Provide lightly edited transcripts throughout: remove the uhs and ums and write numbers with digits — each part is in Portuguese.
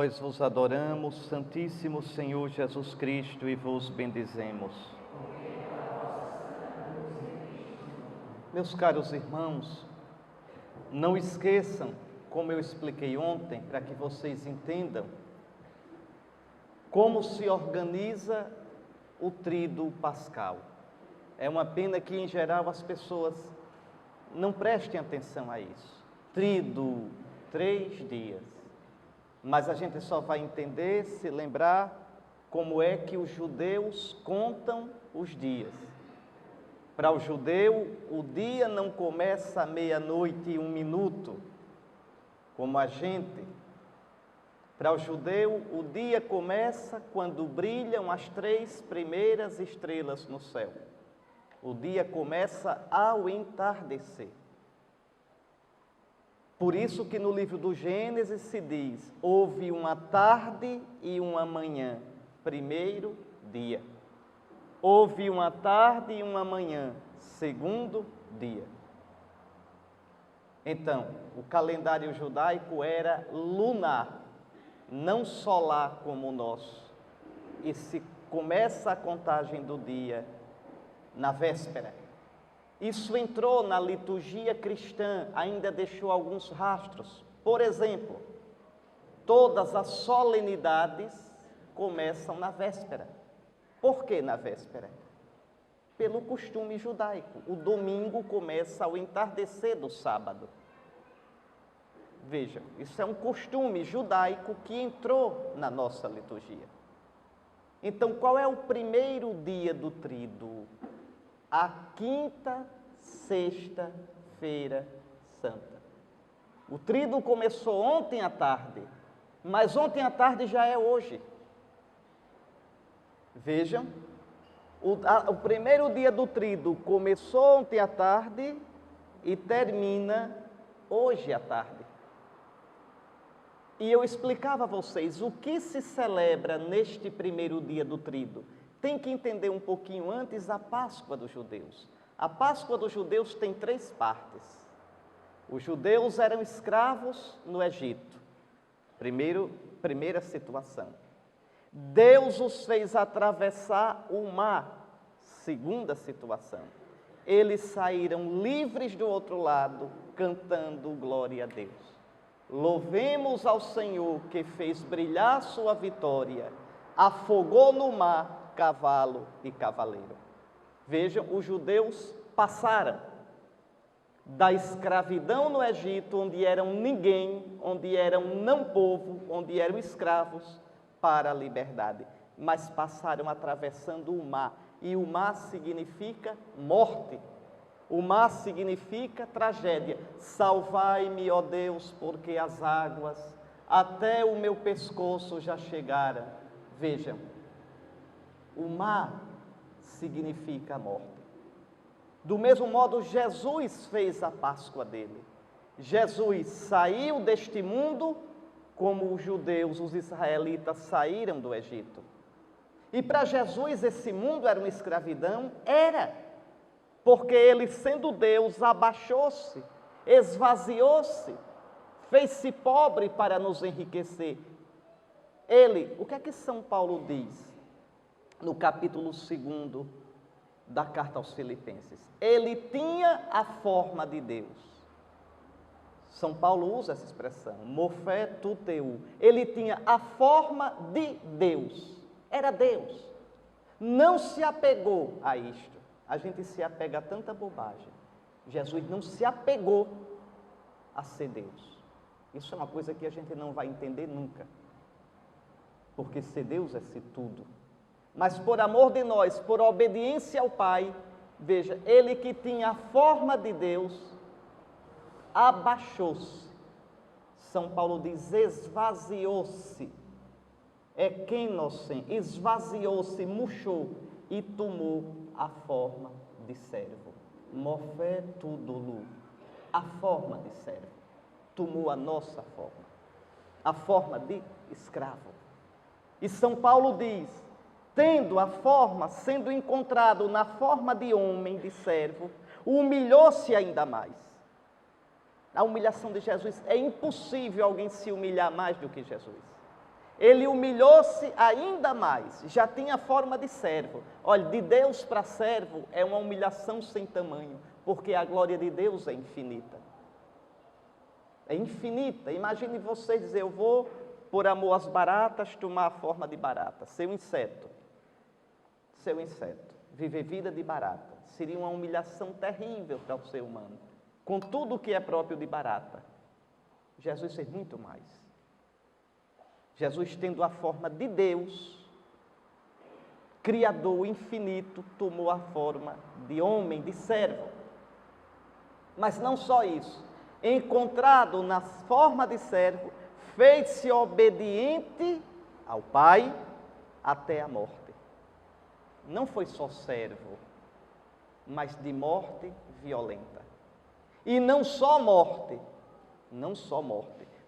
Nós vos adoramos, Santíssimo Senhor Jesus Cristo, e vos bendizemos. Meus caros irmãos, não esqueçam, como eu expliquei ontem, para que vocês entendam, como se organiza o tríduo pascal. É uma pena que, em geral, as pessoas não prestem atenção a isso. Tríduo, 3 dias. Mas a gente só vai entender se lembrar como é que os judeus contam os dias. Para o judeu, o dia não começa à 00:01, como a gente. Para o judeu, o dia começa quando brilham as 3 primeiras estrelas no céu. O dia começa ao entardecer. Por isso que no livro do Gênesis se diz, houve uma tarde e uma manhã, primeiro dia. Houve uma tarde e uma manhã, segundo dia. Então, o calendário judaico era lunar, não solar como o nosso. E se começa a contagem do dia na véspera. Isso entrou na liturgia cristã, ainda deixou alguns rastros. Por exemplo, todas as solenidades começam na véspera. Por que na véspera? Pelo costume judaico. O domingo começa ao entardecer do sábado. Vejam, isso é um costume judaico que entrou na nossa liturgia. Então, qual é o primeiro dia do tríduo? A quinta sexta-feira santa. O tríduo começou ontem à tarde, mas ontem à tarde já é hoje. Vejam, o primeiro dia do tríduo começou ontem à tarde e termina hoje à tarde. E eu explicava a vocês o que se celebra neste primeiro dia do tríduo. Tem que entender um pouquinho antes a Páscoa dos judeus. A Páscoa dos judeus tem 3 partes. Os judeus eram escravos no Egito. Primeira situação. Deus os fez atravessar o mar. Segunda situação. Eles saíram livres do outro lado, cantando glória a Deus. Louvemos ao Senhor que fez brilhar sua vitória, afogou no mar cavalo e cavaleiro. Vejam, os judeus passaram da escravidão no Egito, onde eram ninguém, onde eram não povo, onde eram escravos, para a liberdade. Mas passaram atravessando o mar, e o mar significa morte. O mar significa tragédia. Salvai-me, ó Deus, porque as águas até o meu pescoço já chegaram. Vejam, o mar significa a morte. Do mesmo modo, Jesus fez a Páscoa dele. Jesus saiu deste mundo como os judeus, os israelitas saíram do Egito. E para Jesus esse mundo era uma escravidão? Era. Porque ele, sendo Deus, abaixou-se, esvaziou-se, fez-se pobre para nos enriquecer. Ele, o que é que São Paulo diz? No capítulo 2 da carta aos Filipenses. Ele tinha a forma de Deus. São Paulo usa essa expressão, morfé tu teu. Ele tinha a forma de Deus. Era Deus. Não se apegou a isto. A gente se apega a tanta bobagem. Jesus não se apegou a ser Deus. Isso é uma coisa que a gente não vai entender nunca. Porque ser Deus é ser tudo. Mas por amor de nós, por obediência ao Pai, veja, ele que tinha a forma de Deus, abaixou-se. São Paulo diz, esvaziou-se. É quem esvaziou-se, murchou e tomou a forma de servo. Morfé tudulu, a forma de servo. Tomou a nossa forma, a forma de escravo. E São Paulo diz, tendo a forma, sendo encontrado na forma de homem, de servo, humilhou-se ainda mais. A humilhação de Jesus, é impossível alguém se humilhar mais do que Jesus. Ele humilhou-se ainda mais, já tinha forma de servo. Olha, de Deus para servo é uma humilhação sem tamanho, porque a glória de Deus é infinita. É infinita. Imagine você dizer, eu vou, por amor às baratas, tomar a forma de barata, ser um inseto. Ser um inseto, viver vida de barata. Seria uma humilhação terrível para o ser humano, com tudo o que é próprio de barata. Jesus fez muito mais. Jesus, tendo a forma de Deus, Criador infinito, tomou a forma de homem, de servo. Mas não só isso, encontrado na forma de servo, fez-se obediente ao Pai até a morte. Não foi só servo, mas de morte violenta. E não só morte,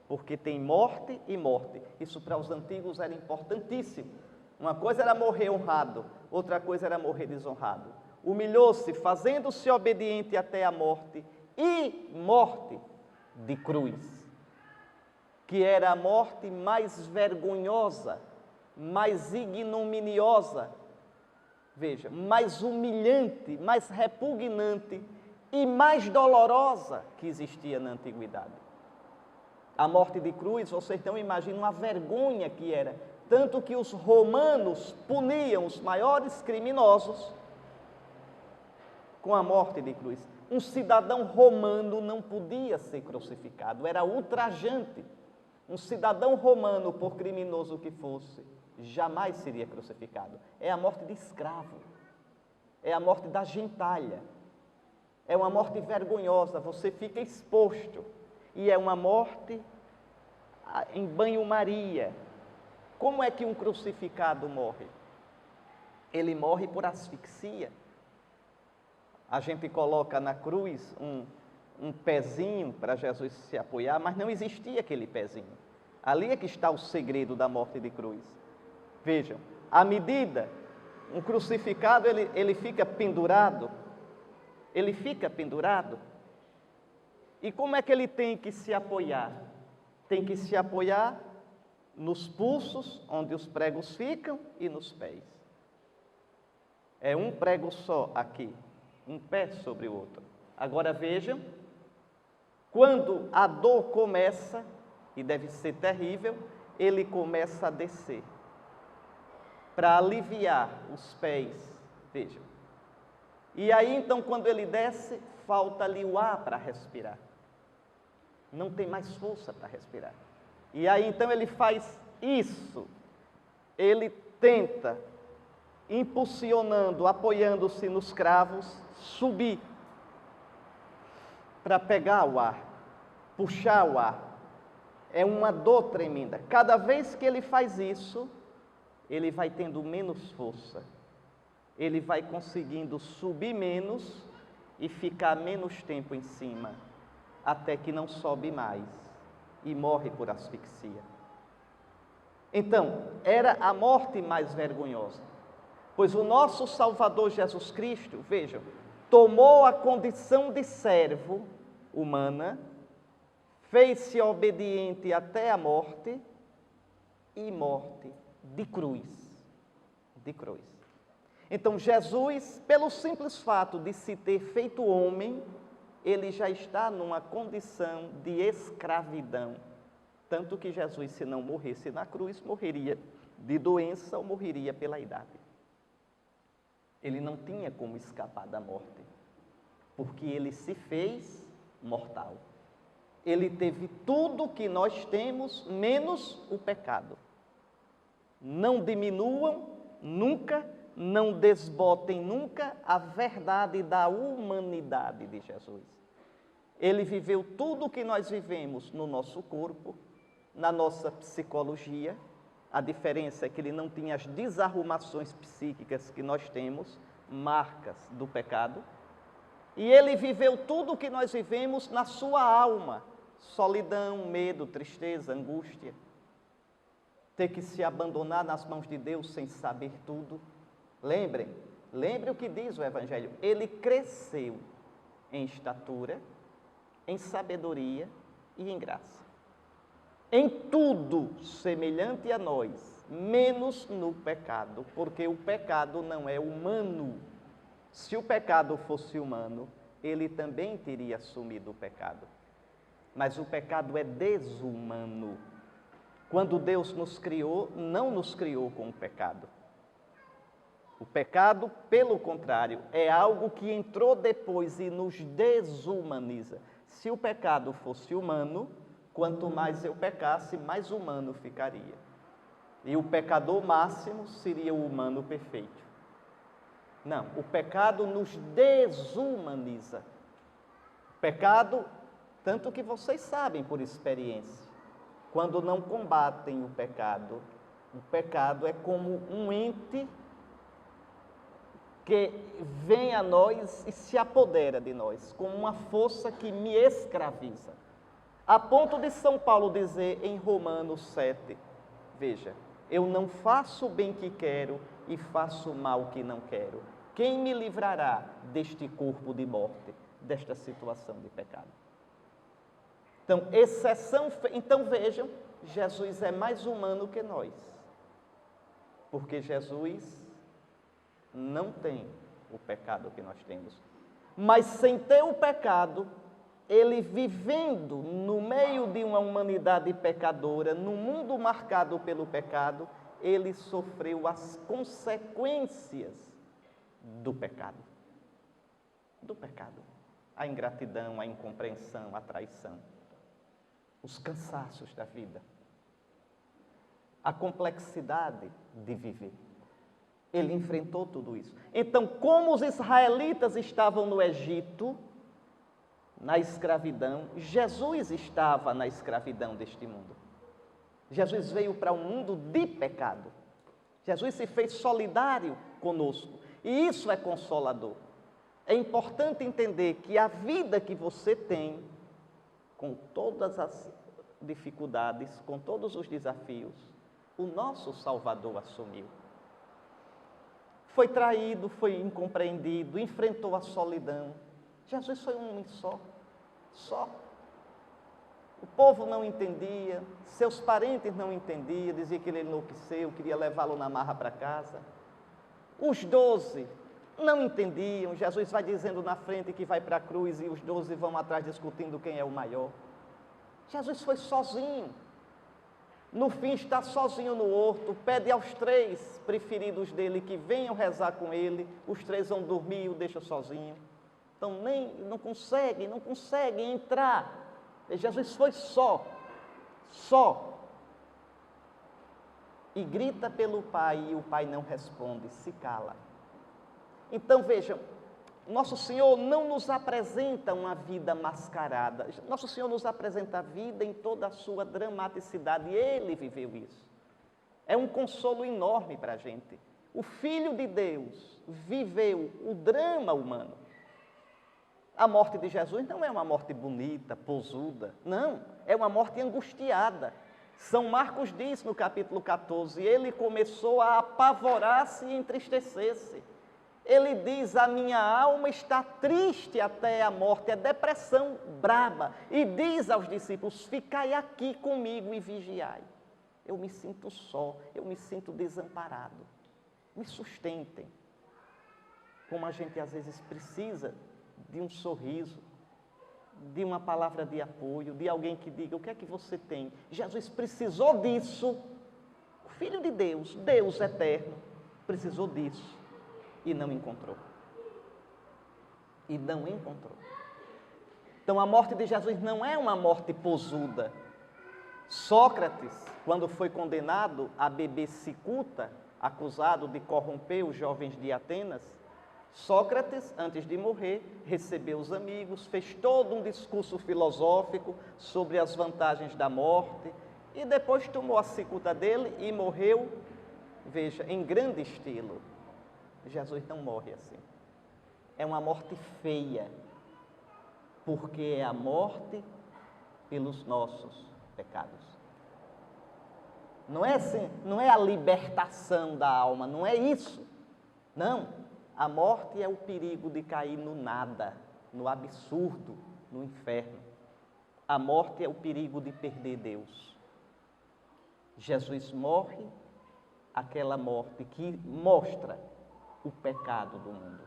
porque tem morte e morte. Isso para os antigos era importantíssimo. Uma coisa era morrer honrado, outra coisa era morrer desonrado. Humilhou-se, fazendo-se obediente até a morte, e morte de cruz, que era a morte mais vergonhosa, mais ignominiosa, veja, mais humilhante, mais repugnante e mais dolorosa que existia na antiguidade. A morte de cruz, vocês não imaginam a vergonha que era, tanto que os romanos puniam os maiores criminosos com a morte de cruz. Um cidadão romano não podia ser crucificado, era ultrajante. Um cidadão romano, por criminoso que fosse, jamais seria crucificado. É a morte de escravo, é a morte da gentalha, é uma morte vergonhosa, você fica exposto, e é uma morte em banho-maria. Como é que um crucificado morre? Ele morre por asfixia. A gente coloca na cruz um pezinho para Jesus se apoiar, mas não existia aquele pezinho. Ali é que está o segredo da morte de cruz. Vejam, à medida, um crucificado, ele fica pendurado. Ele fica pendurado. E como é que ele tem que se apoiar? Tem que se apoiar nos pulsos, onde os pregos ficam, e nos pés. É um prego só aqui, um pé sobre o outro. Agora vejam, quando a dor começa, e deve ser terrível, ele começa a descer, para aliviar os pés, vejam. E aí então, quando ele desce, falta-lhe o ar para respirar. Não tem mais força para respirar. E aí então ele faz isso, ele tenta, impulsionando, apoiando-se nos cravos, subir, para pegar o ar, puxar o ar. É uma dor tremenda. Cada vez que ele faz isso, ele vai tendo menos força. Ele vai conseguindo subir menos e ficar menos tempo em cima, até que não sobe mais e morre por asfixia. Então, era a morte mais vergonhosa, pois o nosso Salvador Jesus Cristo, vejam, tomou a condição de servo humana, fez-se obediente até a morte e morte de cruz. De cruz. Então, Jesus, pelo simples fato de se ter feito homem, ele já está numa condição de escravidão. Tanto que Jesus, se não morresse na cruz, morreria de doença ou morreria pela idade. Ele não tinha como escapar da morte, porque ele se fez mortal. Ele teve tudo que nós temos, menos o pecado. Não diminuam nunca, não desbotem nunca a verdade da humanidade de Jesus. Ele viveu tudo o que nós vivemos no nosso corpo, na nossa psicologia. A diferença é que ele não tinha as desarrumações psíquicas que nós temos, marcas do pecado. E ele viveu tudo o que nós vivemos na sua alma: solidão, medo, tristeza, angústia. Ter que se abandonar nas mãos de Deus sem saber tudo. Lembre o que diz o Evangelho. Ele cresceu em estatura, em sabedoria e em graça. em tudo semelhante a nós, menos no pecado, porque o pecado não é humano. Se o pecado fosse humano, ele também teria assumido o pecado. Mas o pecado é desumano. Quando Deus nos criou, não nos criou com o pecado. O pecado, pelo contrário, é algo que entrou depois e nos desumaniza. Se o pecado fosse humano, quanto mais eu pecasse, mais humano ficaria. E o pecador máximo seria o humano perfeito. Não, o pecado nos desumaniza. O pecado, tanto que vocês sabem por experiência, quando não combatem o pecado é como um ente que vem a nós e se apodera de nós, como uma força que me escraviza. A ponto de São Paulo dizer em Romanos 7, veja, eu não faço o bem que quero e faço o mal que não quero. Quem me livrará deste corpo de morte, desta situação de pecado? Então vejam, Jesus é mais humano que nós, porque Jesus não tem o pecado que nós temos. Mas sem ter o pecado, ele vivendo no meio de uma humanidade pecadora, num mundo marcado pelo pecado, ele sofreu as consequências do pecado. Do pecado. A ingratidão, a incompreensão, a traição. Os cansaços da vida. A complexidade de viver. Ele enfrentou tudo isso. Então, como os israelitas estavam no Egito, na escravidão, Jesus estava na escravidão deste mundo. Jesus veio para um mundo de pecado. Jesus se fez solidário conosco. E isso é consolador. É importante entender que a vida que você tem, com todas as dificuldades, com todos os desafios, o nosso Salvador assumiu. Foi traído, foi incompreendido, enfrentou a solidão. Jesus foi um homem só. O povo não entendia, seus parentes não entendiam, dizia que ele enlouqueceu, queria levá-lo na marra para casa. Os 12 não entendiam, Jesus vai dizendo na frente que vai para a cruz e os 12 vão atrás discutindo quem é o maior. Jesus foi sozinho. No fim está sozinho no horto, pede aos 3 preferidos dele que venham rezar com ele, os 3 vão dormir e o deixa sozinho. Então não conseguem entrar. E Jesus foi só. E grita pelo Pai e o Pai não responde, se cala. Então vejam, Nosso Senhor não nos apresenta uma vida mascarada. Nosso Senhor nos apresenta a vida em toda a sua dramaticidade. E Ele viveu isso. É um consolo enorme para a gente. O Filho de Deus viveu o drama humano. A morte de Jesus não é uma morte bonita, posuda. Não, é uma morte angustiada. São Marcos diz no capítulo 14, ele começou a apavorar-se e entristecer-se. Ele diz, a minha alma está triste até a morte, é depressão braba. E diz aos discípulos, ficai aqui comigo e vigiai. Eu me sinto só, eu me sinto desamparado. Me sustentem. Como a gente às vezes precisa de um sorriso, de uma palavra de apoio, de alguém que diga, o que é que você tem? Jesus precisou disso. O Filho de Deus, Deus eterno, precisou disso. E não encontrou. Então a morte de Jesus não é uma morte posuda. Sócrates, quando foi condenado a beber cicuta, acusado de corromper os jovens de Atenas, Sócrates, antes de morrer, recebeu os amigos, fez todo um discurso filosófico sobre as vantagens da morte e depois tomou a cicuta dele e morreu, veja, em grande estilo. Jesus não morre assim. É uma morte feia, porque é a morte pelos nossos pecados. Não é assim, não é a libertação da alma, não é isso. Não, a morte é o perigo de cair no nada, no absurdo, no inferno. A morte é o perigo de perder Deus. Jesus morre, aquela morte que mostra o pecado do mundo.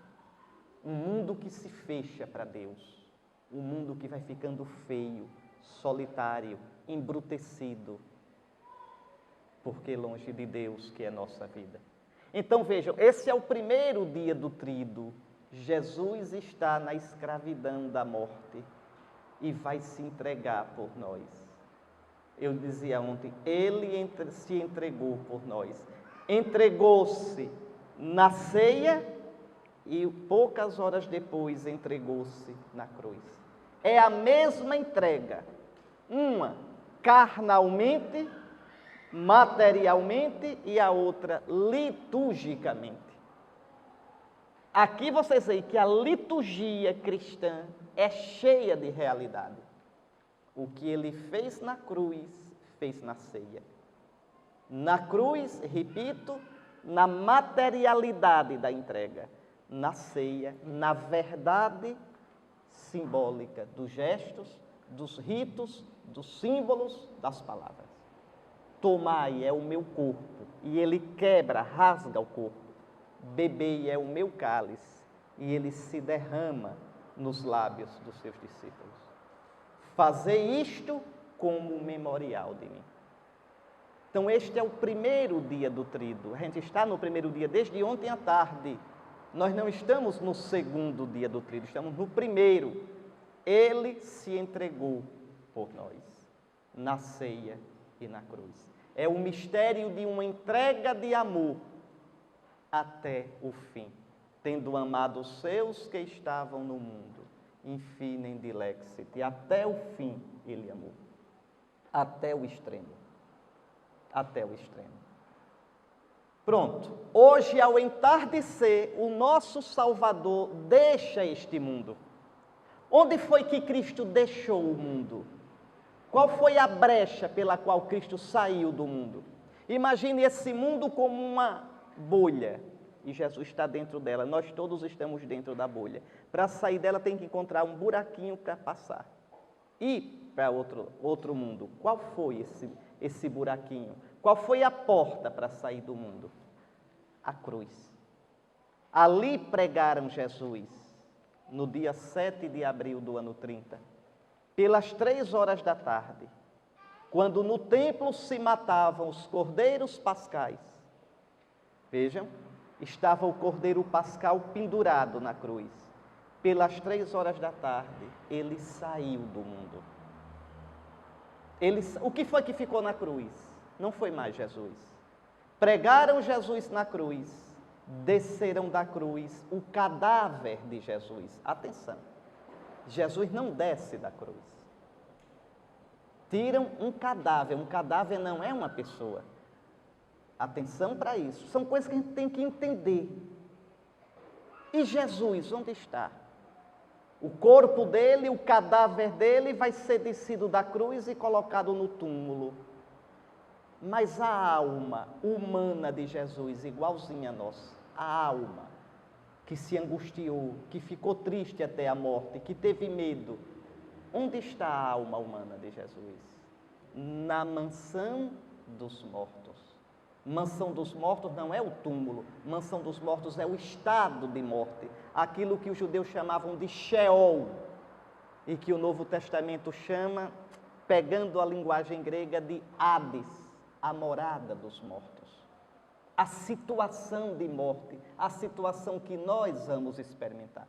Um mundo que se fecha para Deus. Um mundo que vai ficando feio, solitário, embrutecido, porque longe de Deus que é nossa vida. Então vejam, esse é o primeiro dia do tríduo. Jesus está na escravidão da morte e vai se entregar por nós. Eu dizia ontem, ele se entregou por nós. Entregou-se na ceia e poucas horas depois entregou-se na cruz. É a mesma entrega, uma carnalmente, materialmente e a outra liturgicamente. Aqui vocês veem que a liturgia cristã é cheia de realidade. O que ele fez na cruz, fez na ceia. Na cruz, repito, na materialidade da entrega. Na ceia, na verdade simbólica dos gestos, dos ritos, dos símbolos, das palavras. Tomai é o meu corpo, e ele quebra, rasga o corpo. Bebei é o meu cálice, e ele se derrama nos lábios dos seus discípulos. Fazei isto como memorial de mim. Então este é o primeiro dia do tríduo. A gente está no primeiro dia desde ontem à tarde. Nós não estamos no segundo dia do tríduo, estamos no primeiro. Ele se entregou por nós, na ceia e na cruz. É o mistério de uma entrega de amor até o fim, tendo amado os seus que estavam no mundo, infinem dilexit, e até o fim ele amou, até o extremo, até o extremo. Pronto, hoje ao entardecer, o nosso Salvador deixa este mundo. Onde foi que Cristo deixou o mundo? Qual foi a brecha pela qual Cristo saiu do mundo? Imagine esse mundo como uma bolha, e Jesus está dentro dela, nós todos estamos dentro da bolha. Para sair dela tem que encontrar um buraquinho para passar. E para outro mundo, qual foi esse buraquinho? Qual foi a porta para sair do mundo? A cruz. Ali pregaram Jesus, no dia 7 de abril do ano 30, pelas 3 horas da tarde, quando no templo se matavam os cordeiros pascais. Vejam, estava o cordeiro pascal pendurado na cruz. Pelas 3 horas da tarde, ele saiu do mundo. O que foi que ficou na cruz? Não foi mais Jesus. Pregaram Jesus na cruz, desceram da cruz o cadáver de Jesus. Atenção, Jesus não desce da cruz. Tiram um cadáver não é uma pessoa. Atenção para isso, são coisas que a gente tem que entender. E Jesus, onde está? O corpo dele, o cadáver dele vai ser descido da cruz e colocado no túmulo. Mas a alma humana de Jesus, igualzinha a nossa, a alma que se angustiou, que ficou triste até a morte, que teve medo, onde está a alma humana de Jesus? Na mansão dos mortos. Mansão dos mortos não é o túmulo, mansão dos mortos é o estado de morte, aquilo que os judeus chamavam de Sheol, e que o Novo Testamento chama, pegando a linguagem grega, de Hades, a morada dos mortos. A situação de morte, a situação que nós vamos experimentar.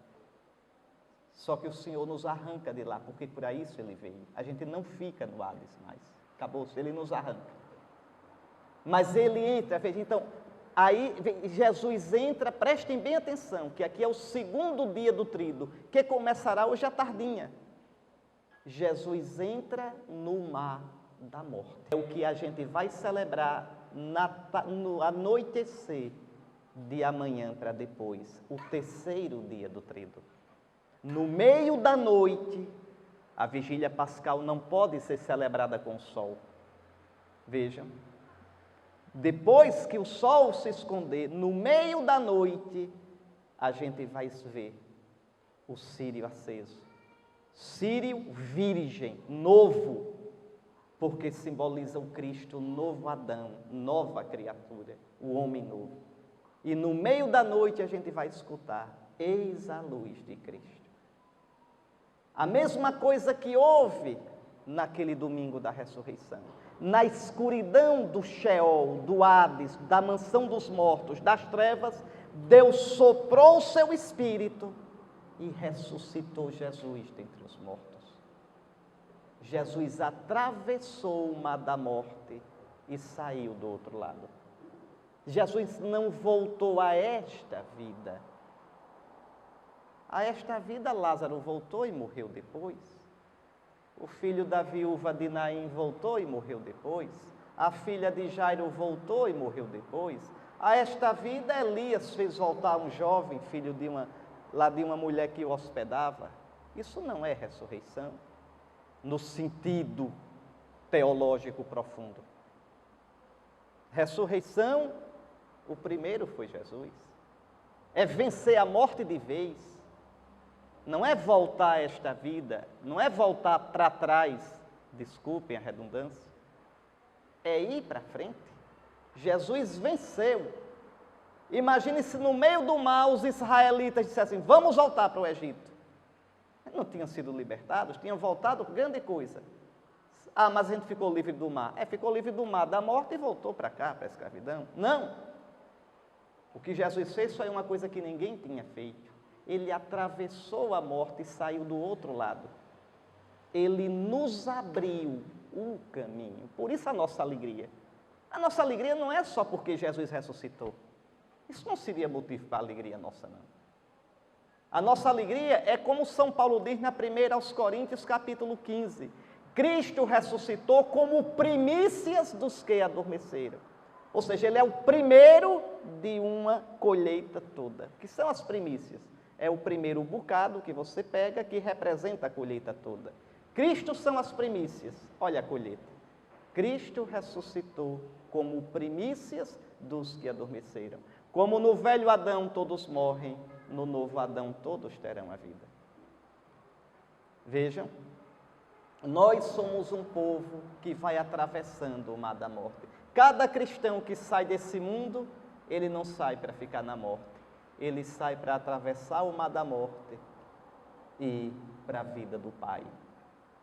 Só que o Senhor nos arranca de lá, porque para isso Ele veio. A gente não fica no Hades mais, acabou-se, Ele nos arranca. Mas Ele entra, veja, então, aí Jesus entra, prestem bem atenção, que aqui é o segundo dia do tríduo, que começará hoje à tardinha. Jesus entra no mar da morte. É o que a gente vai celebrar no anoitecer de amanhã para depois, o terceiro dia do tríduo. No meio da noite, a vigília pascal não pode ser celebrada com o sol. Vejam, depois que o sol se esconder, no meio da noite, a gente vai ver o círio aceso. Círio virgem, novo. porque simboliza o Cristo, o novo Adão, nova criatura, o homem novo. E no meio da noite a gente vai escutar: eis a luz de Cristo. A mesma coisa que houve naquele domingo da ressurreição. Na escuridão do Sheol, do Hades, da mansão dos mortos, das trevas, Deus soprou o seu Espírito e ressuscitou Jesus dentre os mortos. Jesus atravessou o mar da morte e saiu do outro lado. Jesus não voltou a esta vida. A esta vida Lázaro voltou e morreu depois. O filho da viúva de Naim voltou e morreu depois. A filha de Jairo voltou e morreu depois. A esta vida Elias fez voltar um jovem, filho de uma mulher que o hospedava. Isso não é ressurreição, no sentido teológico profundo. Ressurreição, o primeiro foi Jesus. É vencer a morte de vez. Não é voltar a esta vida, não é voltar para trás, desculpem a redundância, é ir para frente. Jesus venceu. Imagine se no meio do mar os israelitas dissessem: vamos voltar para o Egito. Não tinham sido libertados, tinham voltado, grande coisa. Ah, mas a gente ficou livre do mar. Ficou livre do mar da morte e voltou para cá, para a escravidão. Não. O que Jesus fez foi uma coisa que ninguém tinha feito. Ele atravessou a morte e saiu do outro lado. Ele nos abriu o caminho. Por isso a nossa alegria. A nossa alegria não é só porque Jesus ressuscitou. Isso não seria motivo para a alegria nossa, não. A nossa alegria é como São Paulo diz na 1 aos Coríntios, capítulo 15. Cristo ressuscitou como primícias dos que adormeceram. Ou seja, Ele é o primeiro de uma colheita toda. O que são as primícias? É o primeiro bocado que você pega, que representa a colheita toda. Cristo são as primícias. Olha a colheita. Cristo ressuscitou como primícias dos que adormeceram. Como no velho Adão todos morrem, no novo Adão todos terão a vida. Vejam, nós somos um povo que vai atravessando o mar da morte. Cada cristão que sai desse mundo, ele não sai para ficar na morte. Ele sai para atravessar o mar da morte e ir para a vida do Pai.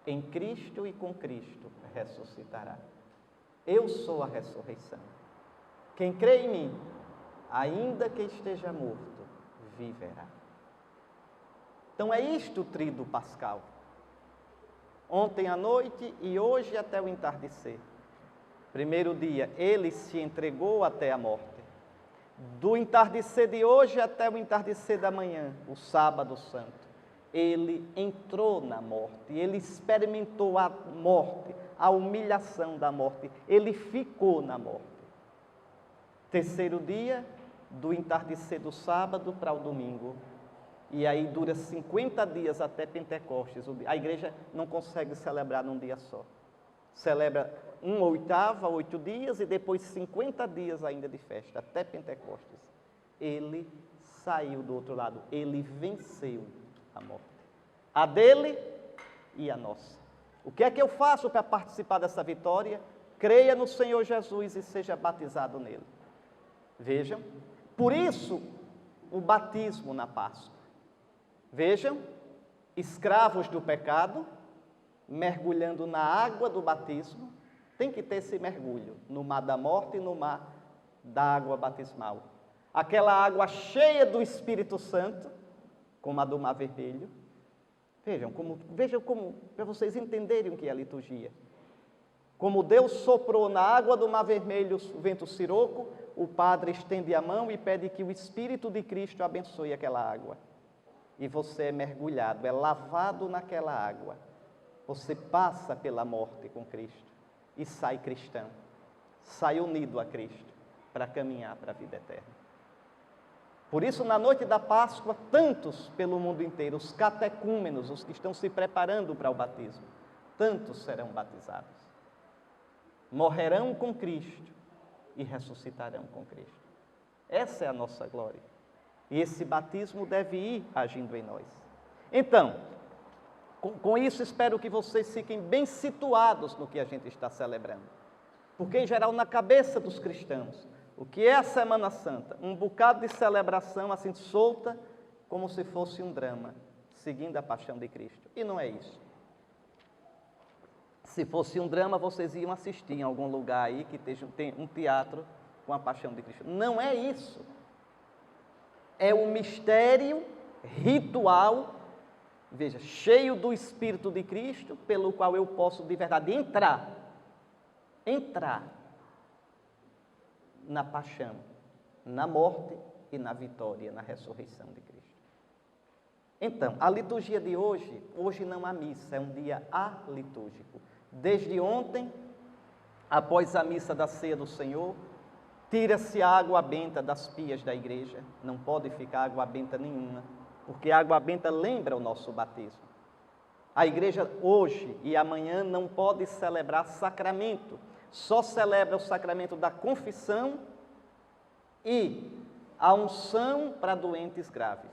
Em Cristo e com Cristo ressuscitará. Eu sou a ressurreição. Quem crê em mim, ainda que esteja morto, viverá. Então é isto o tríduo pascal. Ontem à noite e hoje até o entardecer. Primeiro dia, ele se entregou até a morte. Do entardecer de hoje até o entardecer da manhã, o sábado santo, ele entrou na morte, ele experimentou a morte, a humilhação da morte, ele ficou na morte. Terceiro dia, do entardecer do sábado para o domingo, e aí dura 50 dias até Pentecostes. A igreja não consegue celebrar num dia só. Celebra 1/8, 8 dias, e depois 50 dias ainda de festa, até Pentecostes. Ele saiu do outro lado, ele venceu a morte. A dele e a nossa. O que é que eu faço para participar dessa vitória? Creia no Senhor Jesus e seja batizado nele. Vejam, por isso o batismo na Páscoa. Vejam, escravos do pecado, mergulhando na água do batismo, tem que ter esse mergulho, no mar da morte e no mar da água batismal. Aquela água cheia do Espírito Santo, como a do Mar Vermelho. Vejam como, para vocês entenderem o que é a liturgia. Como Deus soprou na água do Mar Vermelho o vento siroco, o padre estende a mão e pede que o Espírito de Cristo abençoe aquela água. E você é mergulhado, é lavado naquela água. Você passa pela morte com Cristo e sai cristão, sai unido a Cristo para caminhar para a vida eterna. Por isso, na noite da Páscoa, tantos pelo mundo inteiro, os catecúmenos, os que estão se preparando para o batismo, tantos serão batizados. Morrerão com Cristo e ressuscitarão com Cristo. Essa é a nossa glória. E esse batismo deve ir agindo em nós. Então, Com isso, espero que vocês fiquem bem situados no que a gente está celebrando. Porque, em geral, na cabeça dos cristãos, o que é a Semana Santa? Um bocado de celebração assim solta, como se fosse um drama, seguindo a paixão de Cristo. E não é isso. Se fosse um drama, vocês iam assistir em algum lugar aí que tem um teatro com a paixão de Cristo. Não é isso. É um mistério ritual, veja, cheio do Espírito de Cristo, pelo qual eu posso de verdade entrar na paixão, na morte e na vitória, na ressurreição de Cristo. Então, a liturgia de hoje não há missa, é um dia alitúrgico. Desde ontem, após a missa da ceia do Senhor, tira-se a água benta das pias da igreja, não pode ficar água benta nenhuma, porque a água benta lembra o nosso batismo. A igreja hoje e amanhã não pode celebrar sacramento, só celebra o sacramento da confissão e a unção para doentes graves.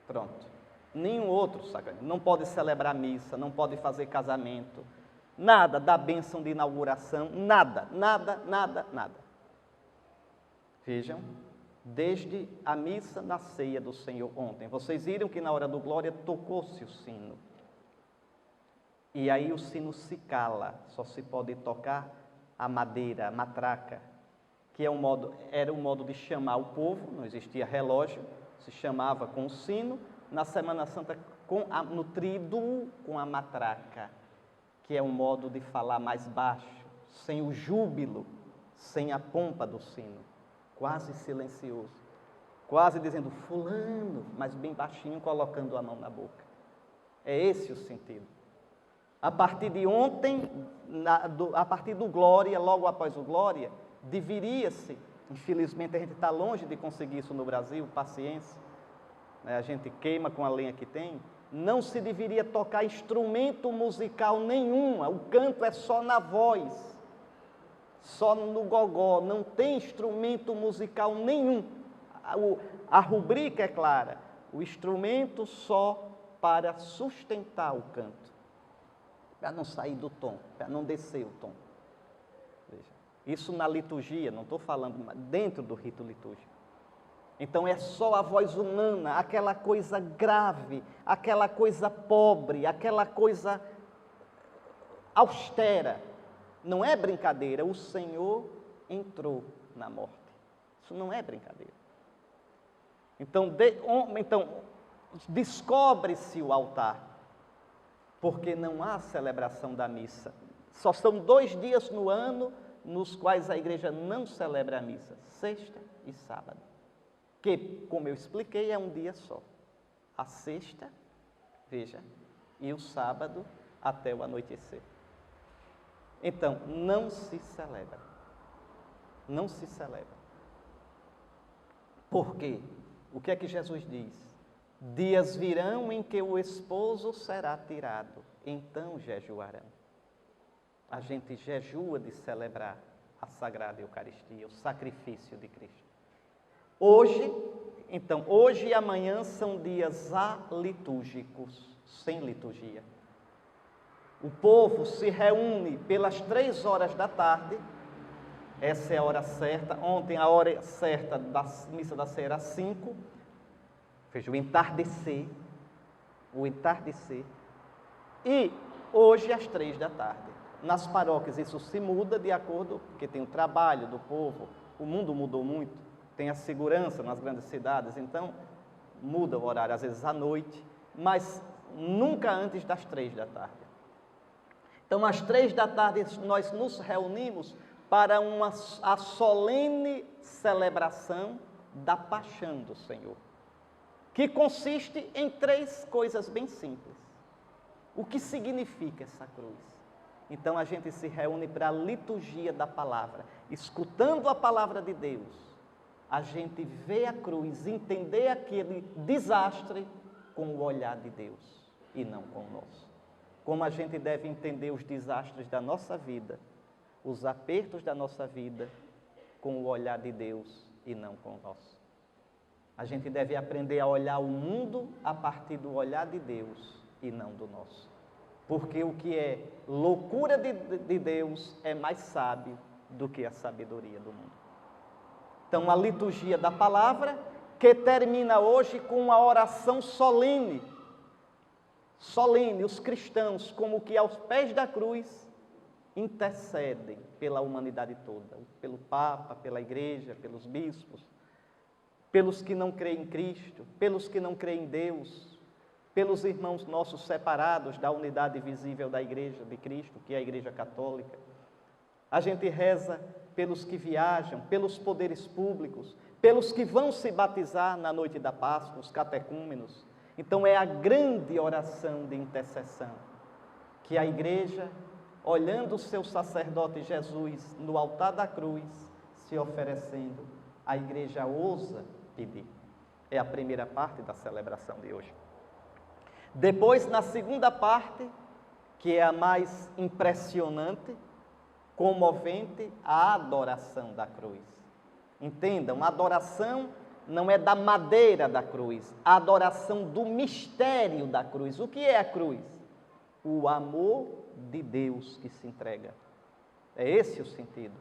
Pronto. Nenhum outro sacramento. Não pode celebrar missa, não pode fazer casamento, nada da bênção de inauguração, nada. Vejam, desde a missa na ceia do Senhor ontem, vocês viram que na hora do glória tocou-se o sino. E aí o sino se cala, só se pode tocar a madeira, a matraca, que era um modo de chamar o povo, não existia relógio, se chamava com o sino, na Semana Santa no tríduo com a matraca, que é um modo de falar mais baixo, sem o júbilo, sem a pompa do sino, quase silencioso, quase dizendo fulano, mas bem baixinho, colocando a mão na boca. É esse o sentido. A partir de ontem, a partir do Glória, logo após o Glória, deveria-se, infelizmente a gente está longe de conseguir isso no Brasil, paciência, né? A gente queima com a lenha que tem, não se deveria tocar instrumento musical nenhum, o canto é só na voz, só no gogó, não tem instrumento musical nenhum. A rubrica é clara, o instrumento só para sustentar o canto, para não sair do tom, para não descer o tom. Veja, isso na liturgia, não estou falando dentro do rito litúrgico. Então é só a voz humana, aquela coisa grave, aquela coisa pobre, aquela coisa austera. Não é brincadeira, o Senhor entrou na morte. Isso não é brincadeira. Então descobre-se o altar, porque não há celebração da missa. Só são 2 dias no ano nos quais a igreja não celebra a missa, sexta e sábado. Que, como eu expliquei, é um dia só. A sexta, veja, e o sábado até o anoitecer. Então, não se celebra. Não se celebra. Por quê? O que é que Jesus diz? Dias virão em que o esposo será tirado, então jejuarão. A gente jejua de celebrar a Sagrada Eucaristia, o sacrifício de Cristo. Hoje e amanhã são dias alitúrgicos, sem liturgia. O povo se reúne pelas 3 horas da tarde, essa é a hora certa. Ontem a hora certa da missa da ceia era 5, veja, o entardecer, e hoje às 3 da tarde. Nas paróquias isso se muda de acordo, porque tem o trabalho do povo, o mundo mudou muito, tem a segurança nas grandes cidades, então muda o horário, às vezes à noite, mas nunca antes das 3 da tarde. Então, às 3 da tarde, nós nos reunimos para a solene celebração da paixão do Senhor, que consiste em 3 coisas bem simples. O que significa essa cruz? Então, a gente se reúne para a liturgia da palavra, escutando a palavra de Deus. A gente vê a cruz, entender aquele desastre com o olhar de Deus e não com o nosso. Como a gente deve entender os desastres da nossa vida, os apertos da nossa vida, com o olhar de Deus e não com o nosso. A gente deve aprender a olhar o mundo a partir do olhar de Deus e não do nosso. Porque o que é loucura de Deus é mais sábio do que a sabedoria do mundo. Então, a liturgia da palavra, que termina hoje com uma oração solene. Solene, os cristãos, como que aos pés da cruz, intercedem pela humanidade toda, pelo Papa, pela Igreja, pelos bispos, pelos que não creem em Cristo, pelos que não creem em Deus, pelos irmãos nossos separados da unidade visível da Igreja de Cristo, que é a Igreja Católica. A gente reza pelos que viajam, pelos poderes públicos, pelos que vão se batizar na noite da Páscoa, os catecúmenos. Então é a grande oração de intercessão que a Igreja, olhando o seu sacerdote Jesus no altar da cruz, se oferecendo, a Igreja ousa pedir. É a primeira parte da celebração de hoje. Depois, na segunda parte, que é a mais impressionante, comovente, a adoração da cruz. Entendam, a adoração não é da madeira da cruz, a adoração do mistério da cruz. O que é a cruz? O amor de Deus que se entrega. É esse o sentido.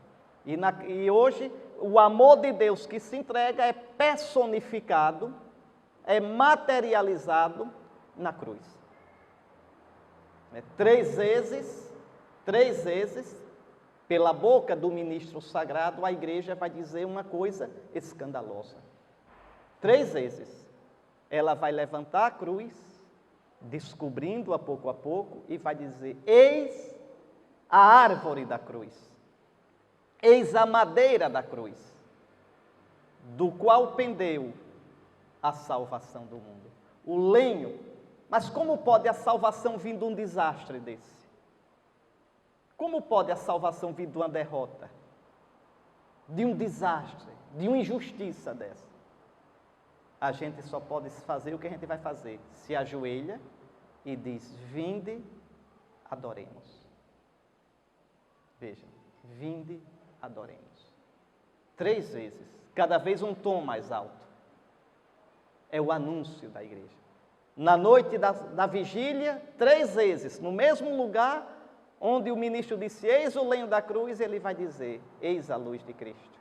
E hoje, o amor de Deus que se entrega é personificado, é materializado na cruz. Três vezes, pela boca do ministro sagrado, a Igreja vai dizer uma coisa escandalosa. 3 vezes. Ela vai levantar a cruz, descobrindo-a pouco a pouco, e vai dizer: eis a árvore da cruz, eis a madeira da cruz, do qual pendeu a salvação do mundo. O lenho. Mas como pode a salvação vir de um desastre desse? Como pode a salvação vir de uma derrota? De um desastre, de uma injustiça dessa? A gente só pode fazer o que a gente vai fazer. Se ajoelha e diz: vinde, adoremos. Vejam, vinde, adoremos. 3 vezes, cada vez um tom mais alto. É o anúncio da Igreja. Na noite da vigília, 3 vezes, no mesmo lugar onde o ministro disse: eis o lenho da cruz, ele vai dizer: eis a luz de Cristo.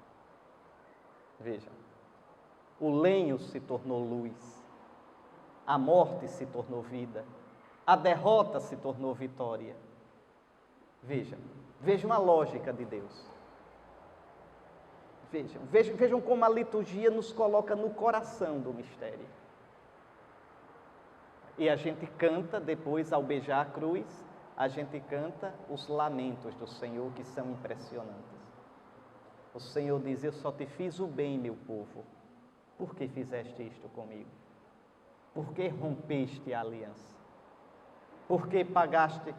Vejam, o lenho se tornou luz, a morte se tornou vida, a derrota se tornou vitória. Vejam a lógica de Deus. Vejam como a liturgia nos coloca no coração do mistério. E a gente canta, depois, ao beijar a cruz, a gente canta os lamentos do Senhor, que são impressionantes. O Senhor diz: eu só te fiz o bem, meu povo. Por que fizeste isto comigo? Por que rompeste a aliança? Por que pagaste,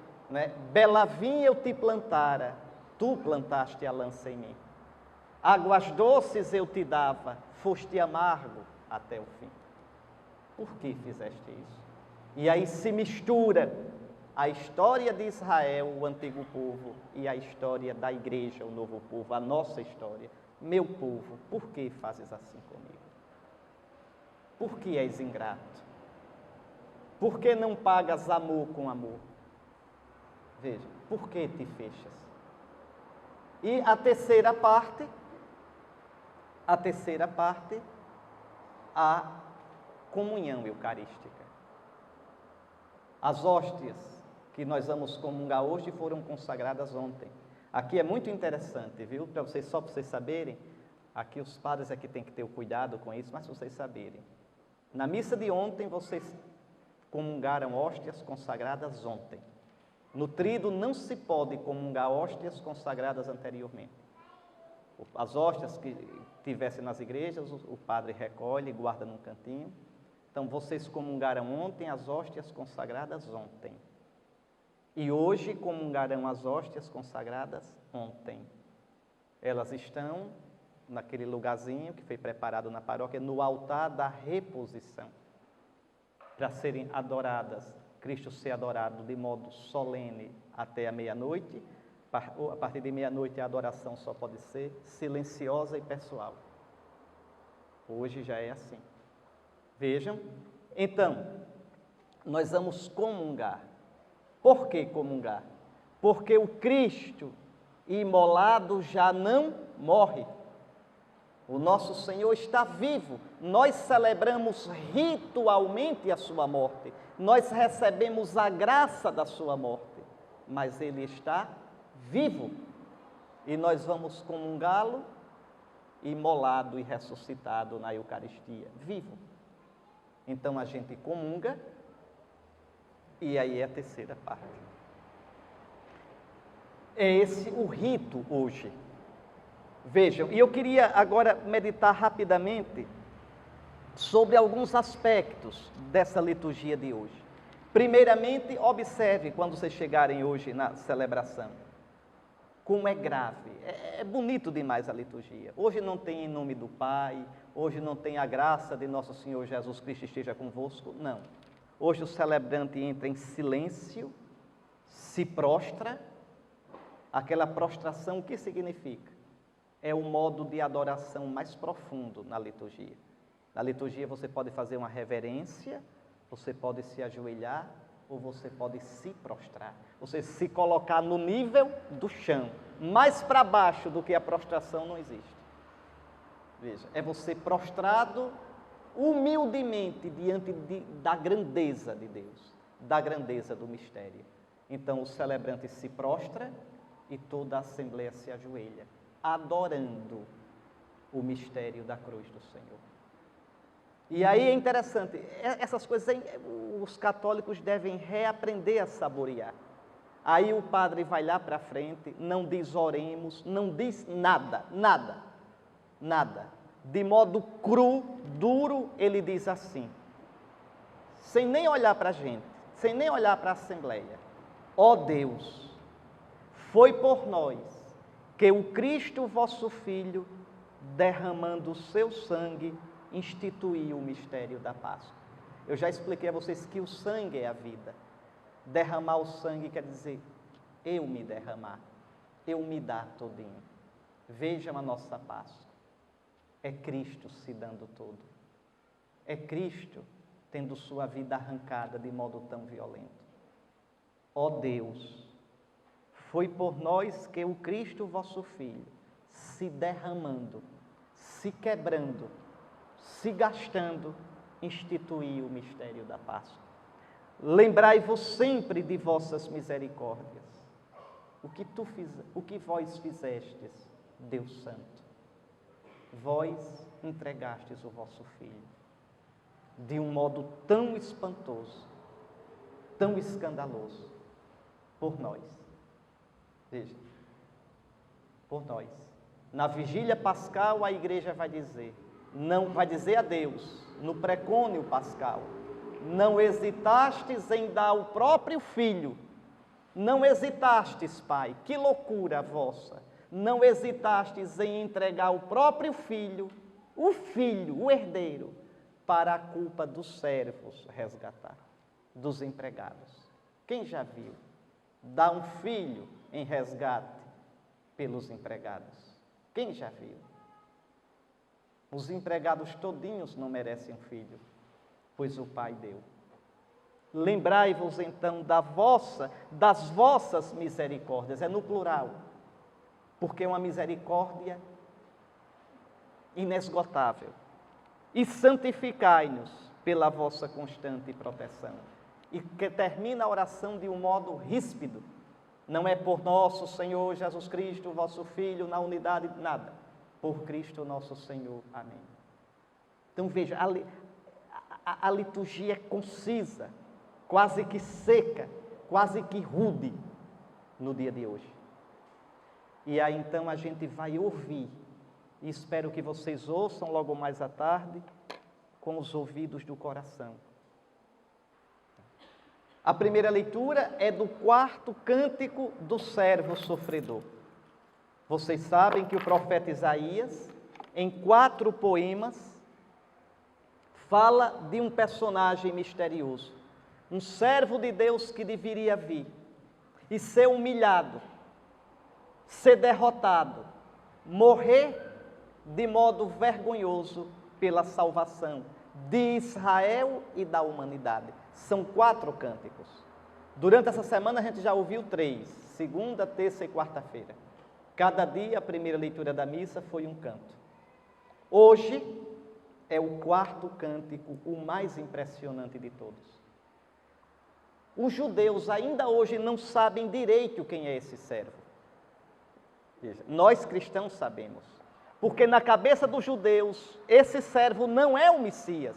bela vinha eu te plantara, tu plantaste a lança em mim. Águas doces eu te dava, foste amargo até o fim. Por que fizeste isso? E aí se mistura a história de Israel, o antigo povo, e a história da Igreja, o novo povo, a nossa história. Meu povo, por que fazes assim comigo? Por que és ingrato? Por que não pagas amor com amor? Veja, por que te fechas? E a terceira parte, a comunhão eucarística. As hóstias que nós vamos comungar hoje foram consagradas ontem. Aqui é muito interessante, viu? Só para vocês saberem, aqui os padres é que tem que ter o cuidado com isso, mas para vocês saberem. Na missa de ontem, vocês comungaram hóstias consagradas ontem. No tríduo não se pode comungar hóstias consagradas anteriormente. As hóstias que tivessem nas igrejas, o padre recolhe e guarda num cantinho. Então, vocês comungaram ontem as hóstias consagradas ontem. E hoje comungarão as hóstias consagradas ontem. Elas estão naquele lugarzinho que foi preparado na paróquia, no altar da reposição, para serem adoradas, Cristo ser adorado de modo solene até a meia-noite. A partir de meia-noite a adoração só pode ser silenciosa e pessoal. Hoje já é assim. Vejam, então, nós vamos comungar. Por que comungar? Porque o Cristo imolado já não morre. O nosso Senhor está vivo. Nós celebramos ritualmente a sua morte. Nós recebemos a graça da sua morte. Mas Ele está vivo. E nós vamos comungá-lo imolado e ressuscitado na Eucaristia, vivo. Então a gente comunga, e aí é a terceira parte. É esse o rito hoje. Vejam, e eu queria agora meditar rapidamente sobre alguns aspectos dessa liturgia de hoje. Primeiramente, observe quando vocês chegarem hoje na celebração, como é grave, é bonito demais a liturgia. Hoje não tem em nome do Pai, hoje não tem a graça de nosso Senhor Jesus Cristo esteja convosco, não. Hoje o celebrante entra em silêncio, se prostra. Aquela prostração, o que significa? É o modo de adoração mais profundo na liturgia. Na liturgia você pode fazer uma reverência, você pode se ajoelhar, ou você pode se prostrar. Você se colocar no nível do chão. Mais para baixo do que a prostração não existe. Veja, é você prostrado humildemente diante da grandeza de Deus, da grandeza do mistério. Então o celebrante se prostra e toda a assembleia se ajoelha, adorando o mistério da cruz do Senhor. E aí é interessante, essas coisas os católicos devem reaprender a saborear. Aí o padre vai lá para frente, não diz oremos, não diz nada, nada, nada. De modo cru, duro, ele diz assim, sem nem olhar para a gente, sem nem olhar para a assembleia. Ó Deus, foi por nós que o Cristo, vosso Filho, derramando o seu sangue, instituiu o mistério da Páscoa. Eu já expliquei a vocês que o sangue é a vida. Derramar o sangue quer dizer eu me derramar, eu me dar todinho. Vejam a nossa Páscoa. É Cristo se dando todo. É Cristo tendo sua vida arrancada de modo tão violento. Ó Deus, foi por nós que o Cristo, vosso Filho, se derramando, se quebrando, se gastando, instituiu o mistério da Páscoa. Lembrai-vos sempre de vossas misericórdias. O que vós fizestes, Deus Santo? Vós entregastes o vosso Filho de um modo tão espantoso, tão escandaloso, por nós. Veja, por nós. Na vigília pascal a igreja vai dizer, não vai dizer a Deus, no precônio pascal, não hesitastes em dar o próprio Filho, não hesitastes, Pai, que loucura vossa, não hesitastes em entregar o próprio Filho, o herdeiro, para a culpa dos servos resgatar, dos empregados. Quem já viu? Dar um filho em resgate pelos empregados. Quem já viu? Os empregados todinhos não merecem um filho, pois o Pai deu. Lembrai-vos então das vossas misericórdias, é no plural, porque é uma misericórdia inesgotável. E santificai-nos pela vossa constante proteção. E que termina a oração de um modo ríspido. Não é por nosso Senhor Jesus Cristo, vosso Filho, na unidade de nada. Por Cristo nosso Senhor. Amém. Então veja, a liturgia é concisa, quase que seca, quase que rude no dia de hoje. E aí então a gente vai ouvir, e espero que vocês ouçam logo mais à tarde, com os ouvidos do coração. A primeira leitura é do 4º cântico do servo sofredor. Vocês sabem que o profeta Isaías, em 4 poemas, fala de um personagem misterioso, um servo de Deus que deveria vir e ser humilhado, ser derrotado, morrer de modo vergonhoso pela salvação, de Israel e da humanidade. São 4 cânticos. Durante essa semana a gente já ouviu 3, segunda, terça e quarta-feira. Cada dia a primeira leitura da missa foi um canto. Hoje é o 4º cântico, o mais impressionante de todos. Os judeus ainda hoje não sabem direito quem é esse servo. Veja, nós cristãos sabemos. Porque na cabeça dos judeus, esse servo não é o Messias.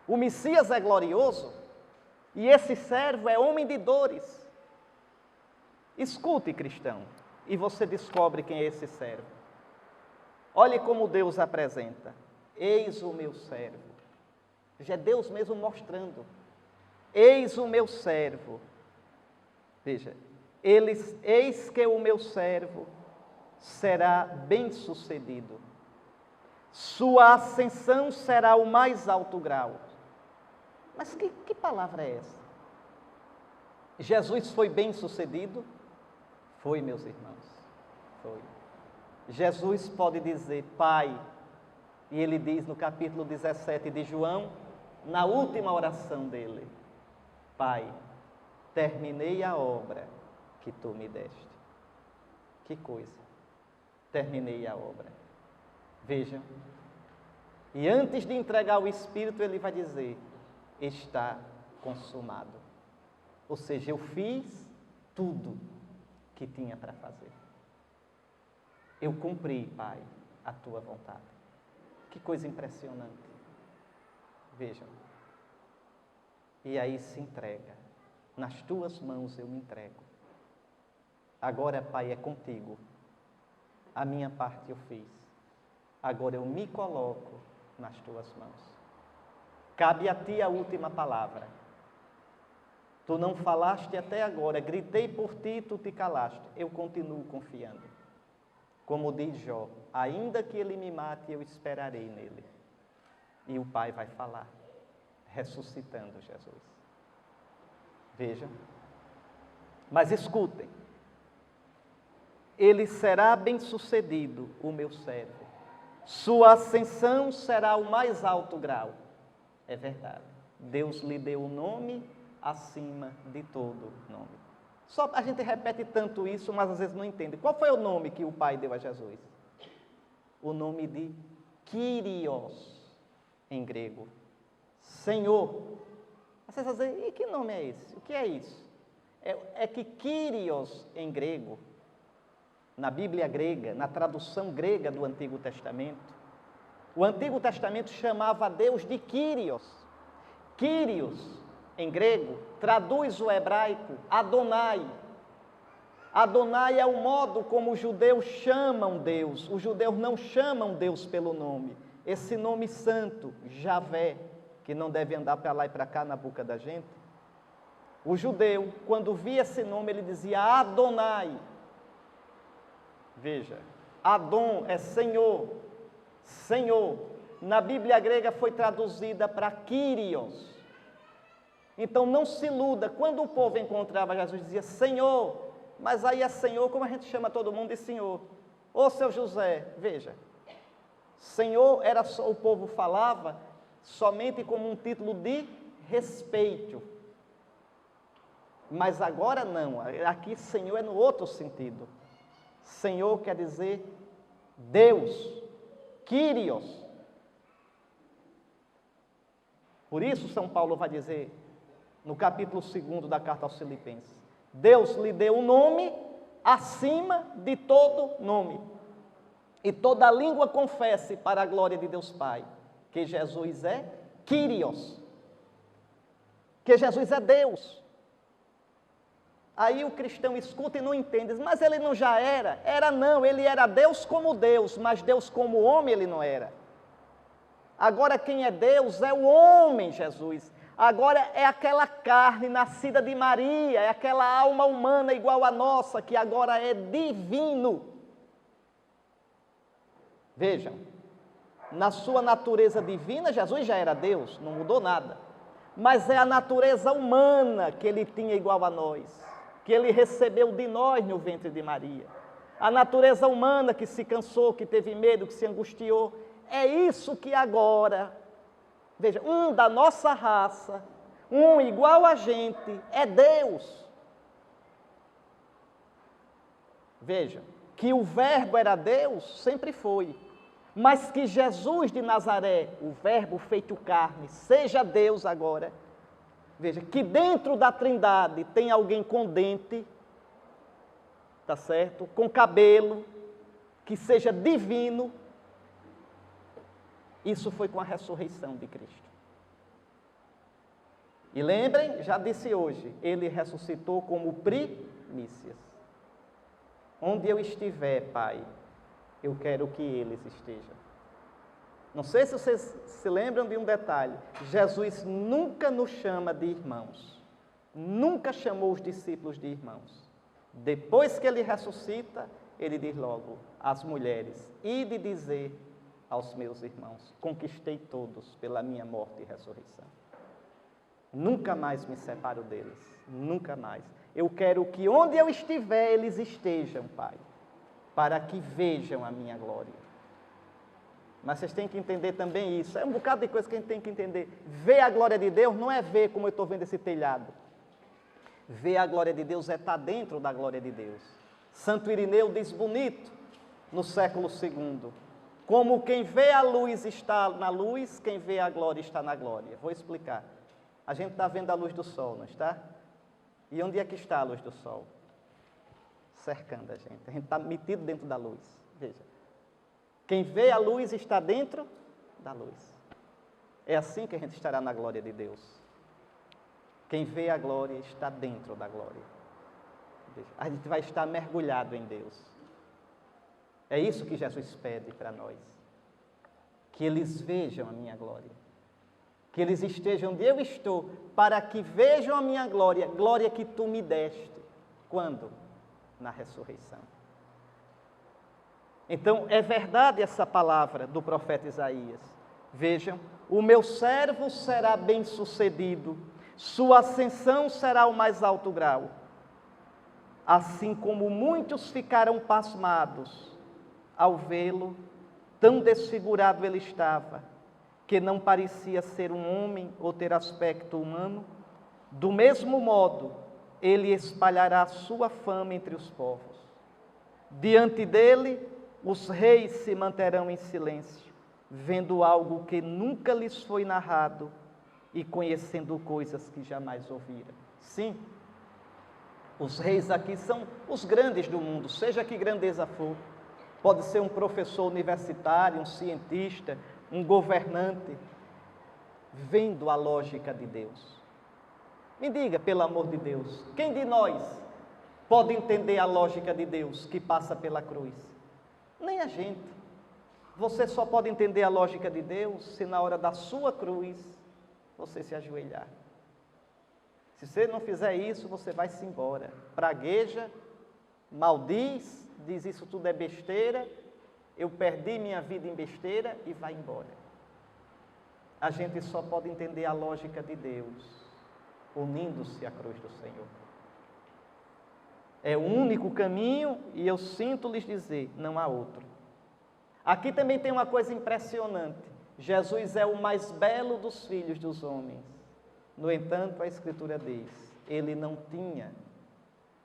O Messias é glorioso e esse servo é homem de dores. Escute, cristão, e você descobre quem é esse servo. Olhe como Deus apresenta. Eis o meu servo. Já é Deus mesmo mostrando. Eis o meu servo. Veja, eis que o meu servo será bem-sucedido. Sua ascensão será o mais alto grau. Mas que palavra é essa? Jesus foi bem-sucedido? Foi, meus irmãos, foi. Jesus pode dizer, Pai, e ele diz no capítulo 17 de João, na última oração dele, Pai, terminei a obra que tu me deste. Que coisa, terminei a obra. Vejam, e antes de entregar o Espírito, ele vai dizer, está consumado. Ou seja, eu fiz tudo que tinha para fazer. Eu cumpri, Pai, a tua vontade. Que coisa impressionante. Vejam. E aí se entrega. Nas tuas mãos eu me entrego. Agora, Pai, é contigo. A minha parte eu fiz. Agora eu me coloco nas tuas mãos. Cabe a ti a última palavra. Tu não falaste até agora, gritei por ti e tu te calaste. Eu continuo confiando. Como diz Jó, ainda que ele me mate, eu esperarei nele. E o Pai vai falar, ressuscitando Jesus. Vejam. Mas escutem. Ele será bem-sucedido, o meu servo. Sua ascensão será o mais alto grau. É verdade. Deus lhe deu o nome acima de todo nome. Só a gente repete tanto isso, mas às vezes não entende. Qual foi o nome que o Pai deu a Jesus? O nome de Kyrios, em grego. Senhor. Vocês vão dizer, e que nome é esse? O que é isso? É que Kyrios, em grego, na Bíblia grega, na tradução grega do Antigo Testamento, o Antigo Testamento chamava a Deus de Kyrios. Kyrios, em grego, traduz o hebraico Adonai. Adonai é o modo como os judeus chamam Deus. Os judeus não chamam Deus pelo nome. Esse nome santo, Javé, que não deve andar para lá e para cá na boca da gente. O judeu, quando via esse nome, ele dizia Adonai. Veja, Adon é Senhor. Senhor. Na Bíblia grega foi traduzida para Kyrios. Então não se iluda, quando o povo encontrava Jesus, dizia Senhor, mas aí é Senhor, como a gente chama todo mundo de Senhor. Ô seu José, veja, Senhor era só, o povo falava somente como um título de respeito. Mas agora não, aqui Senhor é no outro sentido. Senhor quer dizer Deus, Kyrios. Por isso São Paulo vai dizer, no capítulo 2 da carta aos Filipenses, Deus lhe deu um nome acima de todo nome. E toda língua confesse para a glória de Deus Pai, que Jesus é Kyrios, que Jesus é Deus. Aí o cristão escuta e não entende, mas ele não já era? Era não, ele era Deus como Deus, mas Deus como homem ele não era. Agora quem é Deus é o homem Jesus. Agora é aquela carne nascida de Maria, é aquela alma humana igual a nossa, que agora é divino. Vejam, na sua natureza divina, Jesus já era Deus, não mudou nada. Mas é a natureza humana que ele tinha igual a nós, que ele recebeu de nós no ventre de Maria. A natureza humana que se cansou, que teve medo, que se angustiou. É isso que agora Veja, um da nossa raça, um igual a gente, é Deus. Veja, que o verbo era Deus, sempre foi. Mas que Jesus de Nazaré, o verbo feito carne, seja Deus agora. Veja, que dentro da Trindade tem alguém com dente, tá certo? Com cabelo, que seja divino. Isso foi com a ressurreição de Cristo. E lembrem, já disse hoje, ele ressuscitou como primícias. Onde eu estiver, Pai, eu quero que eles estejam. Não sei se vocês se lembram de um detalhe. Jesus nunca nos chama de irmãos. Nunca chamou os discípulos de irmãos. Depois que ele ressuscita, ele diz logo às mulheres: ide dizer aos meus irmãos, conquistei todos pela minha morte e ressurreição. Nunca mais me separo deles, nunca mais. Eu quero que onde eu estiver, eles estejam, Pai, para que vejam a minha glória. Mas vocês têm que entender também isso. É um bocado de coisa que a gente tem que entender. Ver a glória de Deus não é ver como eu estou vendo esse telhado. Ver a glória de Deus é estar dentro da glória de Deus. Santo Irineu diz bonito, no século II, como quem vê a luz está na luz, quem vê a glória está na glória. Vou explicar. A gente está vendo a luz do sol, não está? E onde é que está a luz do sol? Cercando a gente. A gente está metido dentro da luz. Veja. Quem vê a luz está dentro da luz. É assim que a gente estará na glória de Deus. Quem vê a glória está dentro da glória. Veja. A gente vai estar mergulhado em Deus. É isso que Jesus pede para nós. Que eles vejam a minha glória. Que eles estejam onde eu estou, para que vejam a minha glória, glória que tu me deste. Quando? Na ressurreição. Então, é verdade essa palavra do profeta Isaías. Vejam, o meu servo será bem-sucedido, sua ascensão será o mais alto grau. Assim como muitos ficaram pasmados ao vê-lo, tão desfigurado ele estava, que não parecia ser um homem ou ter aspecto humano, do mesmo modo, ele espalhará sua fama entre os povos. Diante dele, os reis se manterão em silêncio, vendo algo que nunca lhes foi narrado e conhecendo coisas que jamais ouviram. Sim, os reis aqui são os grandes do mundo, seja que grandeza for. Pode ser um professor universitário, um cientista, um governante, vendo a lógica de Deus. Me diga, pelo amor de Deus, quem de nós pode entender a lógica de Deus que passa pela cruz? Nem a gente. Você só pode entender a lógica de Deus se na hora da sua cruz você se ajoelhar. Se você não fizer isso, você vai-se embora. Pragueja, maldiz, diz isso tudo é besteira, eu perdi minha vida em besteira e vai embora. A gente só pode entender a lógica de Deus unindo-se à cruz do Senhor. É o único caminho e eu sinto lhes dizer, não há outro. Aqui também tem uma coisa impressionante. Jesus é o mais belo dos filhos dos homens. No entanto, a Escritura diz, ele não tinha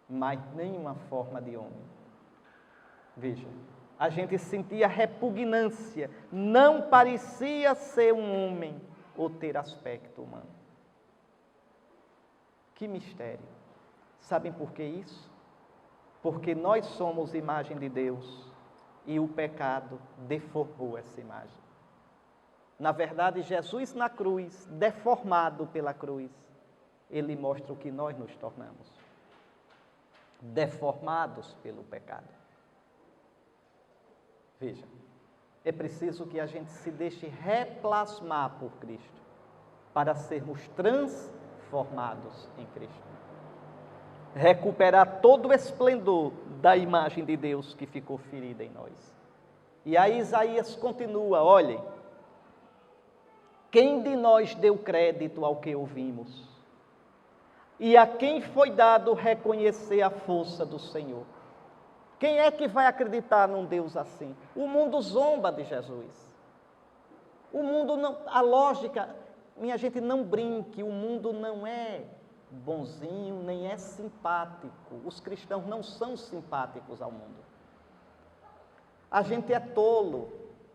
mais nenhuma forma de homem. Veja, a gente sentia repugnância, não parecia ser um homem ou ter aspecto humano. Que mistério! Sabem por que isso? Porque nós somos imagem de Deus e o pecado deformou essa imagem. Na verdade, Jesus na cruz, deformado pela cruz, ele mostra o que nós nos tornamos. Deformados pelo pecado. Veja, é preciso que a gente se deixe replasmar por Cristo, para sermos transformados em Cristo. Recuperar todo o esplendor da imagem de Deus que ficou ferida em nós. E aí Isaías continua, olhem, quem de nós deu crédito ao que ouvimos? E a quem foi dado reconhecer a força do Senhor? Quem é que vai acreditar num Deus assim? O mundo zomba de Jesus. O mundo não, a lógica minha gente, não brinque, o mundo não é bonzinho, nem é simpático. Os cristãos não são simpáticos ao mundo. A gente é tolo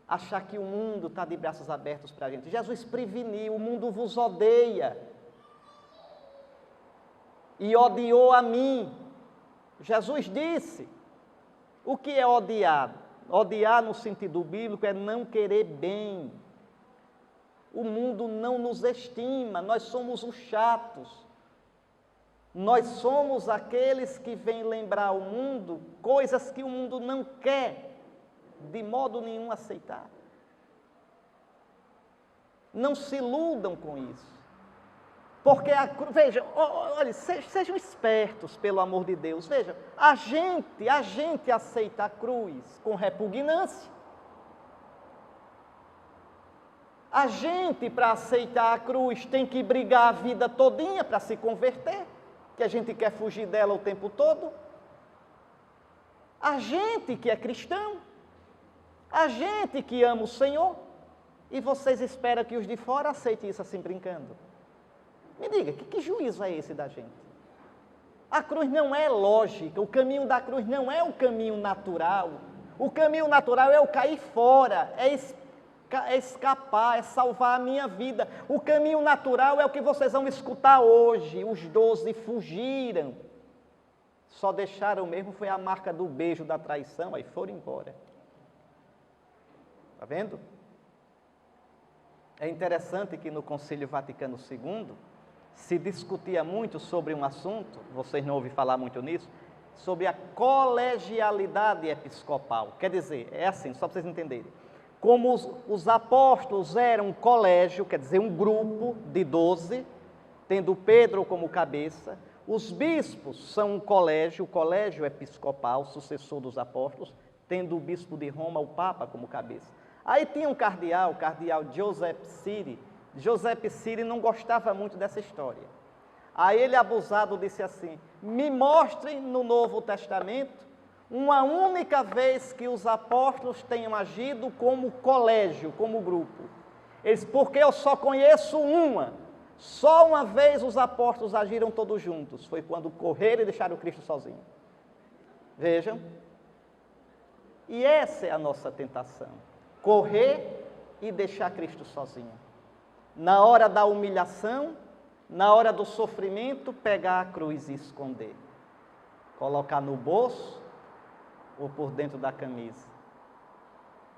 achar que o mundo está de braços abertos para a gente. Jesus preveniu, o mundo vos odeia. E odiou a mim. Jesus disse, o que é odiar? Odiar no sentido bíblico é não querer bem. O mundo não nos estima, nós somos os chatos. Nós somos aqueles que vêm lembrar o mundo coisas que o mundo não quer de modo nenhum aceitar. Não se iludam com isso. Porque, veja, olha, sejam espertos, pelo amor de Deus. Veja, a gente aceita a cruz com repugnância. A gente, para aceitar a cruz, tem que brigar a vida todinha para se converter, que a gente quer fugir dela o tempo todo. A gente que é cristão, a gente que ama o Senhor, e vocês esperam que os de fora aceitem isso assim brincando. Me diga, que juízo é esse da gente? A cruz não é lógica, o caminho da cruz não é o caminho natural. O caminho natural é o cair fora, é escapar, é salvar a minha vida. O caminho natural é o que vocês vão escutar hoje. Os 12 fugiram. Só deixaram mesmo, foi a marca do beijo da traição, aí foram embora. Está vendo? É interessante que no Concílio Vaticano II se discutia muito sobre um assunto, vocês não ouviram falar muito nisso, sobre a colegialidade episcopal. Quer dizer, é assim, só para vocês entenderem. Como os apóstolos eram um colégio, quer dizer, um grupo de 12, tendo Pedro como cabeça, os bispos são um colégio, o colégio episcopal, sucessor dos apóstolos, tendo o bispo de Roma, o Papa, como cabeça. Aí tinha um cardeal, o cardeal Joseph Siri. Joseph Siri não gostava muito dessa história. Aí ele, abusado, disse assim, me mostrem no Novo Testamento uma única vez que os apóstolos tenham agido como colégio, como grupo. Eles, porque eu só conheço uma. Só uma vez os apóstolos agiram todos juntos. Foi quando correram e deixaram Cristo sozinho. Vejam. E essa é a nossa tentação. Correr e deixar Cristo sozinho. Na hora da humilhação, na hora do sofrimento, pegar a cruz e esconder. Colocar no bolso ou por dentro da camisa.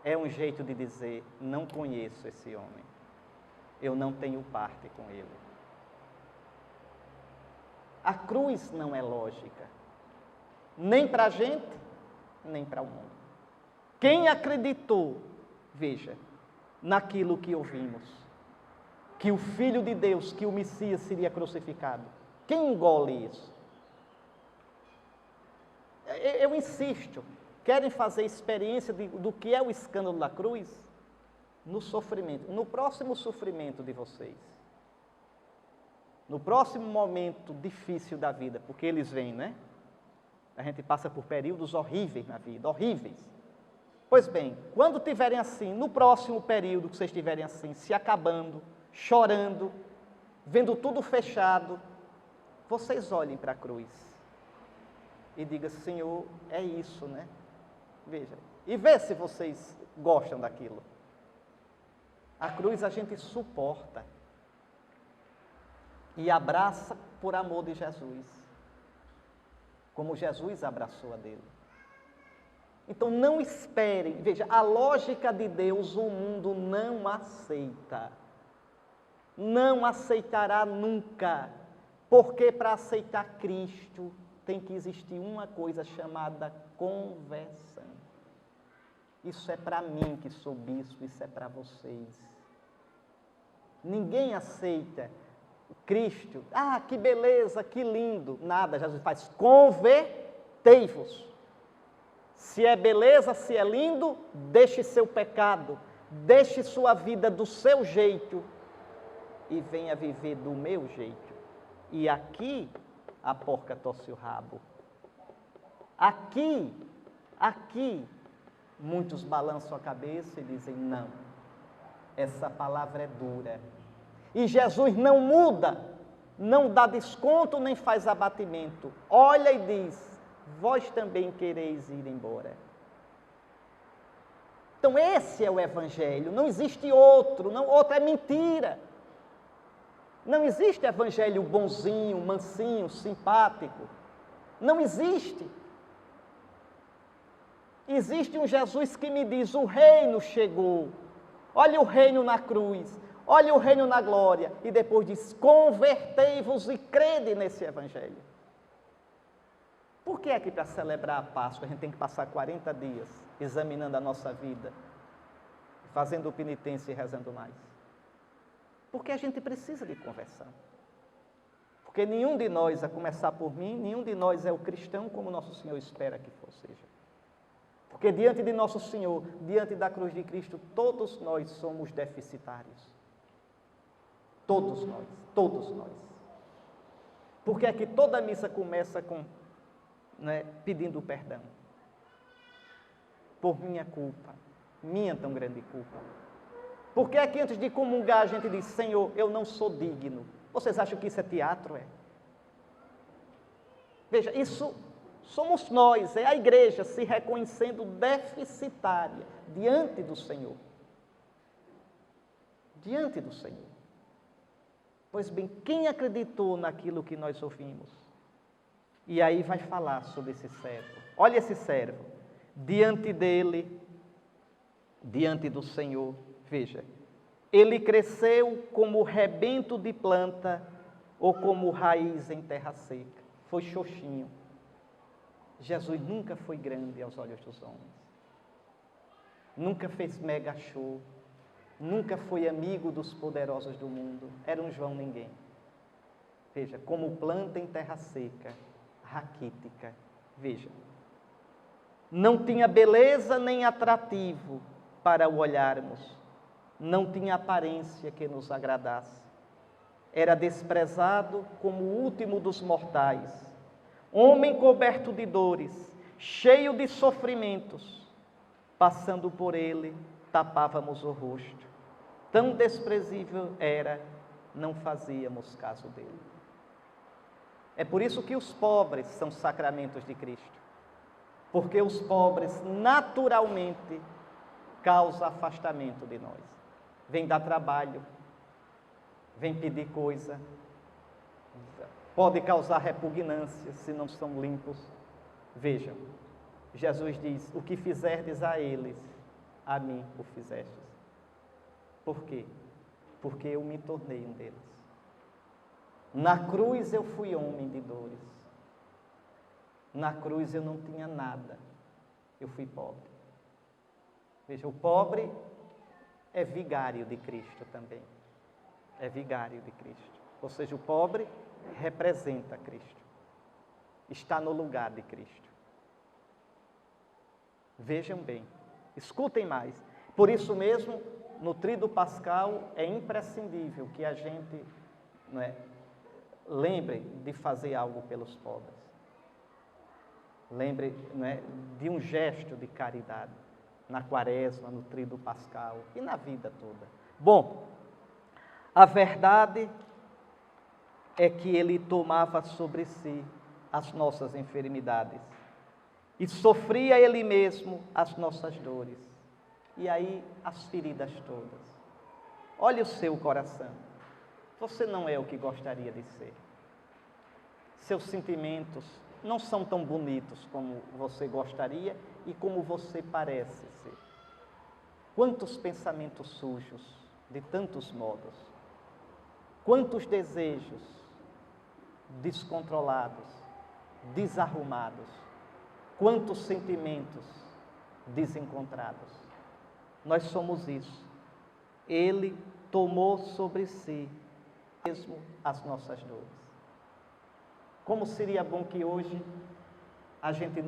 É um jeito de dizer, não conheço esse homem. Eu não tenho parte com ele. A cruz não é lógica. Nem para a gente, nem para o mundo. Quem acreditou, veja, naquilo que ouvimos, que o Filho de Deus, que o Messias seria crucificado. Quem engole isso? Eu insisto, querem fazer experiência do que é o escândalo da cruz? No sofrimento, no próximo sofrimento de vocês. No próximo momento difícil da vida, porque eles vêm, né? A gente passa por períodos horríveis na vida, horríveis. Pois bem, quando tiverem assim, no próximo período que vocês estiverem assim, se acabando, chorando, vendo tudo fechado, vocês olhem para a cruz e digam, Senhor, é isso, né? Veja, e vê se vocês gostam daquilo. A cruz a gente suporta e abraça por amor de Jesus, como Jesus abraçou a dele. Então não esperem, veja, a lógica de Deus o mundo não aceita. Não aceitará nunca, porque para aceitar Cristo tem que existir uma coisa chamada conversão. Isso é para mim que sou bispo, isso é para vocês. Ninguém aceita Cristo, que beleza, que lindo, nada, Jesus faz, convertei-vos. Se é beleza, se é lindo, deixe seu pecado, deixe sua vida do seu jeito e venha viver do meu jeito. E aqui a porca torce o rabo. Aqui, muitos balançam a cabeça e dizem, não, essa palavra é dura. E Jesus não muda, não dá desconto nem faz abatimento. Olha e diz: vós também quereis ir embora. Então esse é o Evangelho, não existe outro, outro é mentira. Não existe Evangelho bonzinho, mansinho, simpático. Não existe. Existe um Jesus que me diz: o reino chegou. Olha o reino na cruz, olha o reino na glória. E depois diz: convertei-vos e crede nesse Evangelho. Por que é que para celebrar a Páscoa a gente tem que passar 40 dias examinando a nossa vida, fazendo penitência e rezando mais? Porque a gente precisa de conversão. Porque nenhum de nós, a começar por mim, nenhum de nós é o cristão como nosso Senhor espera que seja. Porque diante de nosso Senhor, diante da cruz de Cristo, todos nós somos deficitários. Todos nós, todos nós. Porque é que toda missa começa com, pedindo perdão? Por minha culpa, minha tão grande culpa. Porque é que antes de comungar a gente diz: Senhor, eu não sou digno. Vocês acham que isso é teatro? Veja, isso somos nós, é a igreja se reconhecendo deficitária diante do Senhor. Diante do Senhor. Pois bem, quem acreditou naquilo que nós ouvimos? E aí vai falar sobre esse servo. Olha esse servo, diante dele, diante do Senhor, veja, ele cresceu como rebento de planta ou como raiz em terra seca. Foi xoxinho. Jesus nunca foi grande aos olhos dos homens. Nunca fez mega show. Nunca foi amigo dos poderosos do mundo. Era um João ninguém. Veja, como planta em terra seca, raquítica. Veja, não tinha beleza nem atrativo para o olharmos. Não tinha aparência que nos agradasse. Era desprezado como o último dos mortais. Homem coberto de dores, cheio de sofrimentos. Passando por ele, tapávamos o rosto. Tão desprezível era, não fazíamos caso dele. É por isso que os pobres são sacramentos de Cristo. Porque os pobres, naturalmente, causam afastamento de nós. Vem dar trabalho, vem pedir coisa, pode causar repugnância se não são limpos. Vejam, Jesus diz: o que fizerdes a eles, a mim o fizestes. Por quê? Porque eu me tornei um deles. Na cruz eu fui homem de dores. Na cruz eu não tinha nada, eu fui pobre. Veja, o pobre é vigário de Cristo também. É vigário de Cristo. Ou seja, o pobre representa Cristo. Está no lugar de Cristo. Vejam bem, escutem mais. Por isso mesmo, no Tríduo Pascal, é imprescindível que a gente lembre de fazer algo pelos pobres. Lembre de um gesto de caridade. Na Quaresma, no Tríduo Pascal e na vida toda. Bom, a verdade é que ele tomava sobre si as nossas enfermidades e sofria ele mesmo as nossas dores. E aí as feridas todas. Olhe o seu coração. Você não é o que gostaria de ser. Seus sentimentos não são tão bonitos como você gostaria e como você parece ser. Quantos pensamentos sujos, de tantos modos. Quantos desejos descontrolados, desarrumados. Quantos sentimentos desencontrados. Nós somos isso. Ele tomou sobre si mesmo as nossas dores. Como seria bom que hoje a gente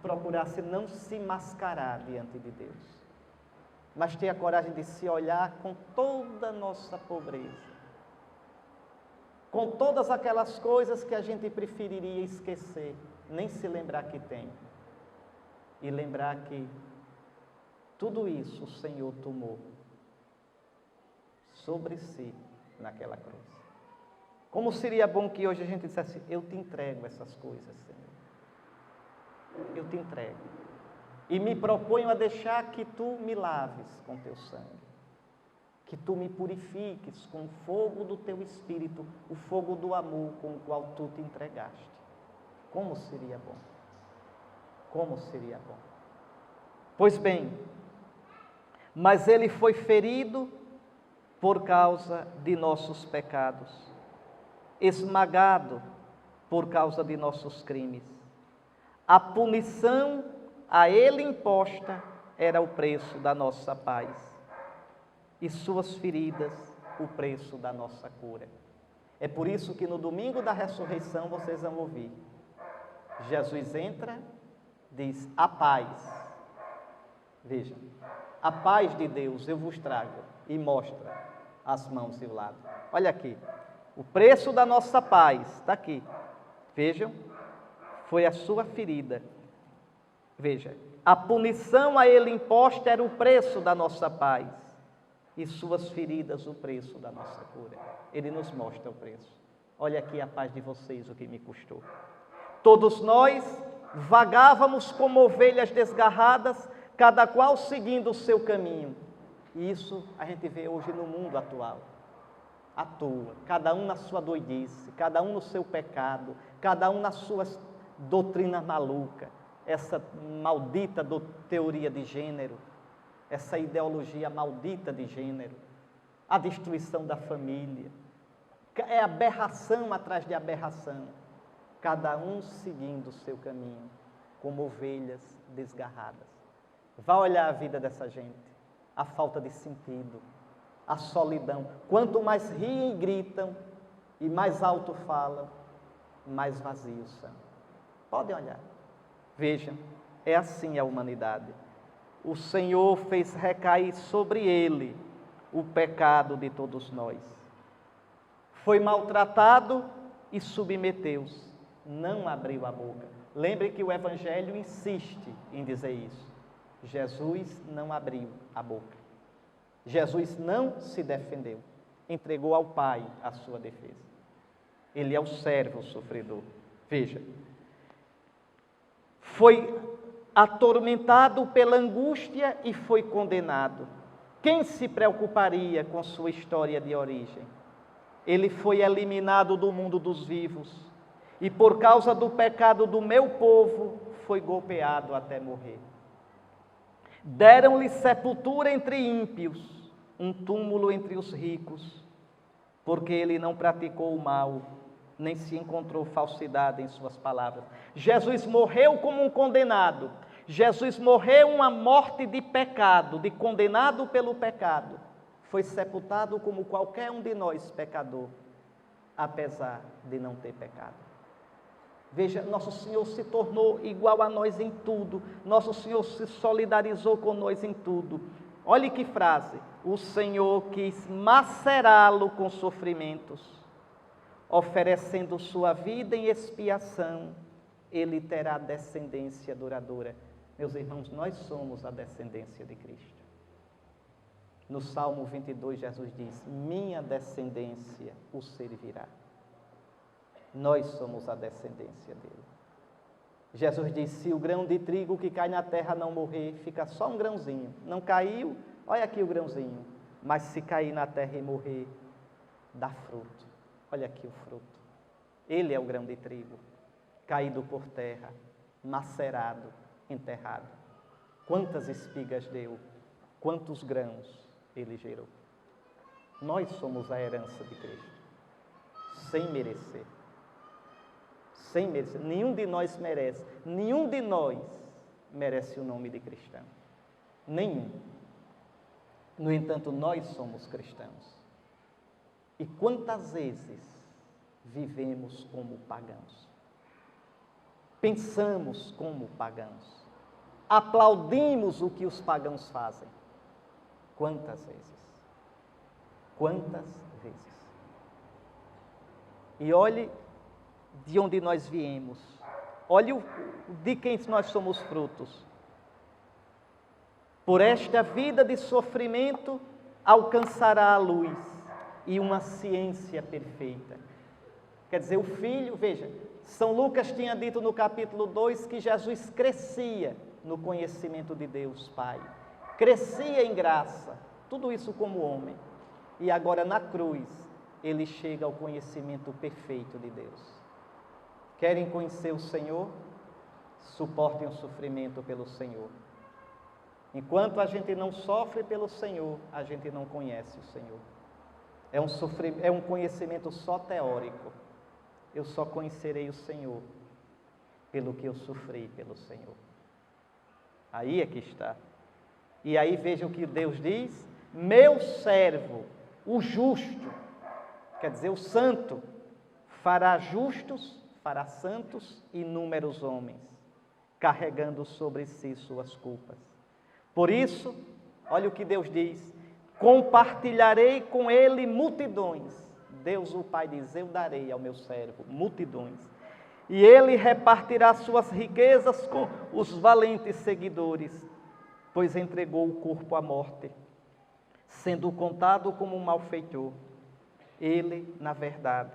procurasse não se mascarar diante de Deus, mas ter a coragem de se olhar com toda a nossa pobreza, com todas aquelas coisas que a gente preferiria esquecer, nem se lembrar que tem, e lembrar que tudo isso o Senhor tomou sobre si naquela cruz. Como seria bom que hoje a gente dissesse: eu te entrego essas coisas, Senhor. Eu te entrego. E me proponho a deixar que tu me laves com teu sangue. Que tu me purifiques com o fogo do teu Espírito, o fogo do amor com o qual tu te entregaste. Como seria bom. Como seria bom. Pois bem, mas ele foi ferido por causa de nossos pecados, esmagado por causa de nossos crimes. A punição a ele imposta era o preço da nossa paz, e suas feridas o preço da nossa cura. É por isso que no domingo da ressurreição vocês vão ouvir: Jesus entra, diz: a paz. Vejam, a paz de Deus eu vos trago, e mostra as mãos e o lado. Olha aqui, o preço da nossa paz está aqui. Vejam, foi a sua ferida. Veja, a punição a ele imposta era o preço da nossa paz, e suas feridas o preço da nossa cura. Ele nos mostra o preço. Olha aqui a paz de vocês, o que me custou. Todos nós vagávamos como ovelhas desgarradas, cada qual seguindo o seu caminho. E isso a gente vê hoje no mundo atual. À toa, cada um na sua doidice, cada um no seu pecado, cada um nas suas doutrinas malucas, essa maldita teoria de gênero, essa ideologia maldita de gênero, a destruição da família, é aberração atrás de aberração, cada um seguindo o seu caminho, como ovelhas desgarradas. Vá olhar a vida dessa gente, a falta de sentido, a solidão. Quanto mais riem e gritam e mais alto falam, mais vazios são. Podem olhar. Vejam, é assim a humanidade. O Senhor fez recair sobre ele o pecado de todos nós. Foi maltratado e submeteu-se, não abriu a boca. Lembre que o Evangelho insiste em dizer isso. Jesus não abriu a boca. Jesus não se defendeu. Entregou ao Pai a sua defesa. Ele é o servo sofredor. Veja. Foi atormentado pela angústia e foi condenado. Quem se preocuparia com sua história de origem? Ele foi eliminado do mundo dos vivos e por causa do pecado do meu povo foi golpeado até morrer. Deram-lhe sepultura entre ímpios, um túmulo entre os ricos, porque ele não praticou o mal, nem se encontrou falsidade em suas palavras. Jesus morreu como um condenado. Jesus morreu uma morte de pecado, de condenado pelo pecado. Foi sepultado como qualquer um de nós, pecador, apesar de não ter pecado. Veja, Nosso Senhor se tornou igual a nós em tudo. Nosso Senhor se solidarizou com nós em tudo. Olhe que frase. O Senhor quis macerá-lo com sofrimentos, oferecendo sua vida em expiação, ele terá descendência duradoura. Meus irmãos, nós somos a descendência de Cristo. No Salmo 22, Jesus diz: minha descendência o servirá. Nós somos a descendência dele. Jesus diz: se o grão de trigo que cai na terra não morrer, fica só um grãozinho. Não caiu, olha aqui o grãozinho. Mas se cair na terra e morrer, dá fruto. Olha aqui o fruto. Ele é o grão de trigo, caído por terra, macerado, enterrado. Quantas espigas deu, quantos grãos ele gerou. Nós somos a herança de Cristo, sem merecer. Sem merecer. Nenhum de nós merece. Nenhum de nós merece o nome de cristão. Nenhum. No entanto, nós somos cristãos. E quantas vezes vivemos como pagãos? Pensamos como pagãos. Aplaudimos o que os pagãos fazem. Quantas vezes? Quantas vezes? E olhe de onde nós viemos. Olhe de quem nós somos frutos. Por esta vida de sofrimento alcançará a luz. e uma ciência perfeita. Quer dizer, o Filho, veja, São Lucas tinha dito no capítulo 2 que Jesus crescia no conhecimento de Deus Pai, crescia em graça, tudo isso como homem. E agora na cruz, ele chega ao conhecimento perfeito de Deus. Querem conhecer o Senhor? Suportem o sofrimento pelo Senhor. Enquanto a gente não sofre pelo Senhor, a gente não conhece o Senhor. É um conhecimento só teórico. Eu só conhecerei o Senhor pelo que eu sofri pelo Senhor. Aí é que está. E aí veja o que Deus diz: meu servo, o justo, quer dizer, o santo, fará justos, fará santos inúmeros homens, carregando sobre si suas culpas. Por isso, olha o que Deus diz: compartilharei com ele multidões. Deus o Pai diz: eu darei ao meu servo multidões. E ele repartirá suas riquezas com os valentes seguidores, pois entregou o corpo à morte, sendo contado como um malfeitor. Ele, na verdade,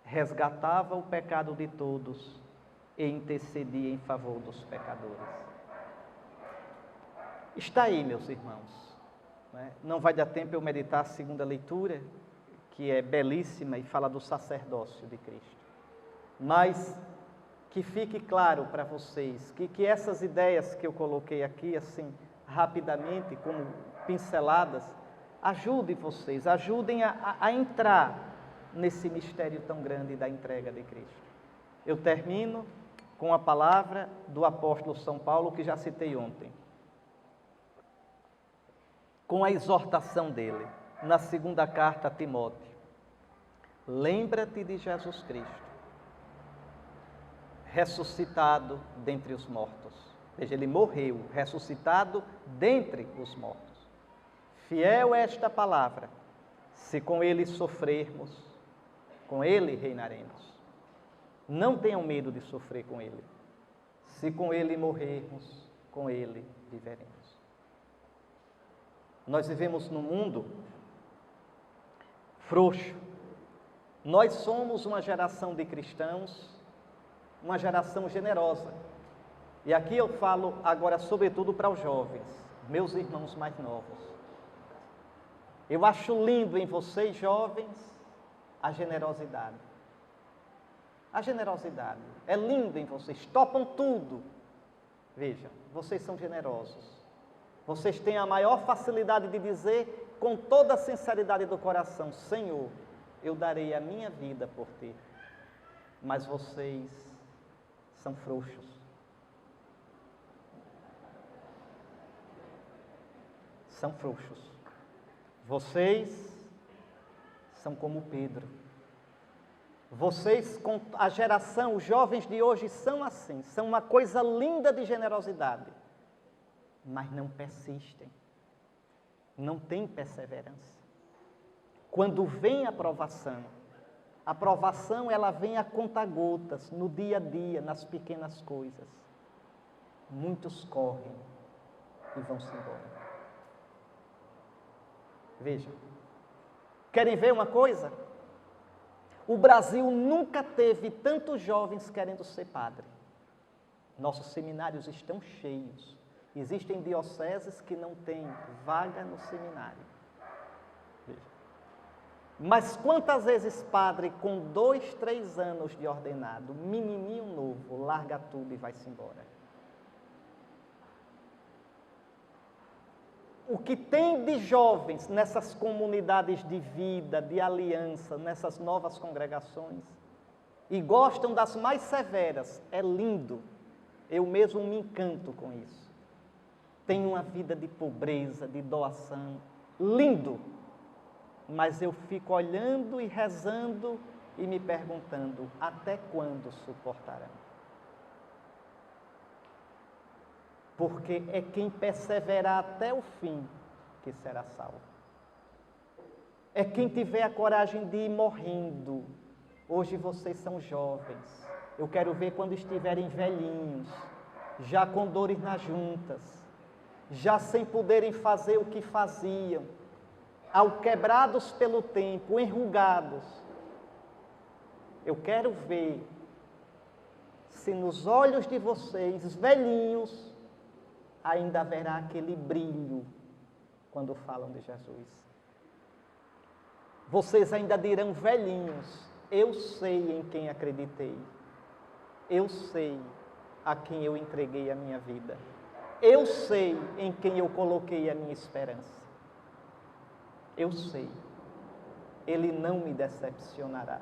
resgatava o pecado de todos e intercedia em favor dos pecadores. Está aí, meus irmãos. Não vai dar tempo eu meditar a segunda leitura, que é belíssima e fala do sacerdócio de Cristo. Mas que fique claro para vocês que essas ideias que eu coloquei aqui, assim, rapidamente, como pinceladas, ajudem vocês, ajudem a entrar nesse mistério tão grande da entrega de Cristo. Eu termino com a palavra do apóstolo São Paulo, que já citei ontem, com a exortação dele, na segunda carta a Timóteo. Lembra-te de Jesus Cristo, ressuscitado dentre os mortos. Veja, ele morreu, ressuscitado dentre os mortos. Fiel é esta palavra: se com ele sofrermos, com ele reinaremos. Não tenham medo de sofrer com ele. Se com ele morrermos, com ele viveremos. Nós vivemos num mundo frouxo. Nós somos uma geração de cristãos, uma geração generosa. E aqui eu falo agora sobretudo para os jovens, meus irmãos mais novos. Eu acho lindo em vocês, jovens, a generosidade. A generosidade. É lindo em vocês, topam tudo. Veja, vocês são generosos. Vocês têm a maior facilidade de dizer, com toda a sinceridade do coração: Senhor, eu darei a minha vida por ti. Mas vocês são frouxos. São frouxos. Vocês são como Pedro. Vocês, com a geração, os jovens de hoje são assim, são uma coisa linda de generosidade, mas não persistem, não têm perseverança. Quando vem a aprovação ela vem a conta-gotas, no dia a dia, nas pequenas coisas. Muitos correm e vão-se embora. Vejam, querem ver uma coisa? O Brasil nunca teve tantos jovens querendo ser padre. Nossos seminários estão cheios. Existem dioceses que não têm vaga no seminário. Veja. Mas quantas vezes padre com 2, 3 anos de ordenado, menininho novo, larga tudo e vai-se embora? O que tem de jovens nessas comunidades de vida, de aliança, nessas novas congregações, e gostam das mais severas, é lindo. Eu mesmo me encanto com isso. Tem uma vida de pobreza, de doação, lindo. Mas eu fico olhando e rezando e me perguntando: até quando suportarão? Porque é quem perseverar até o fim que será salvo. É quem tiver a coragem de ir morrendo. Hoje vocês são jovens. Eu quero ver quando estiverem velhinhos, já com dores nas juntas, já sem poderem fazer o que faziam. alquebrados pelo tempo, enrugados. Eu quero ver se nos olhos de vocês, velhinhos, ainda haverá aquele brilho quando falam de Jesus. Vocês ainda dirão, velhinhos, eu sei em quem acreditei. Eu sei a quem eu entreguei a minha vida. Eu sei em quem eu coloquei a minha esperança. Eu sei. Ele não me decepcionará.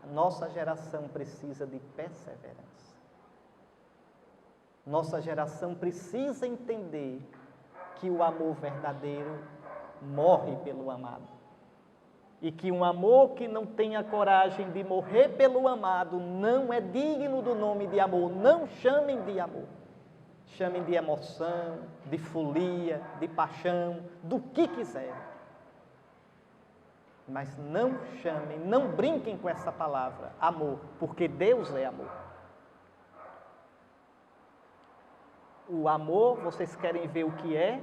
A nossa geração precisa de perseverança. Nossa geração precisa entender que o amor verdadeiro morre pelo amado. E que um amor que não tenha coragem de morrer pelo amado não é digno do nome de amor. Não chamem de amor. Chamem de emoção, de folia, de paixão, do que quiserem. Mas não chamem, não brinquem com essa palavra, amor, porque Deus é amor. O amor, vocês querem ver o que é?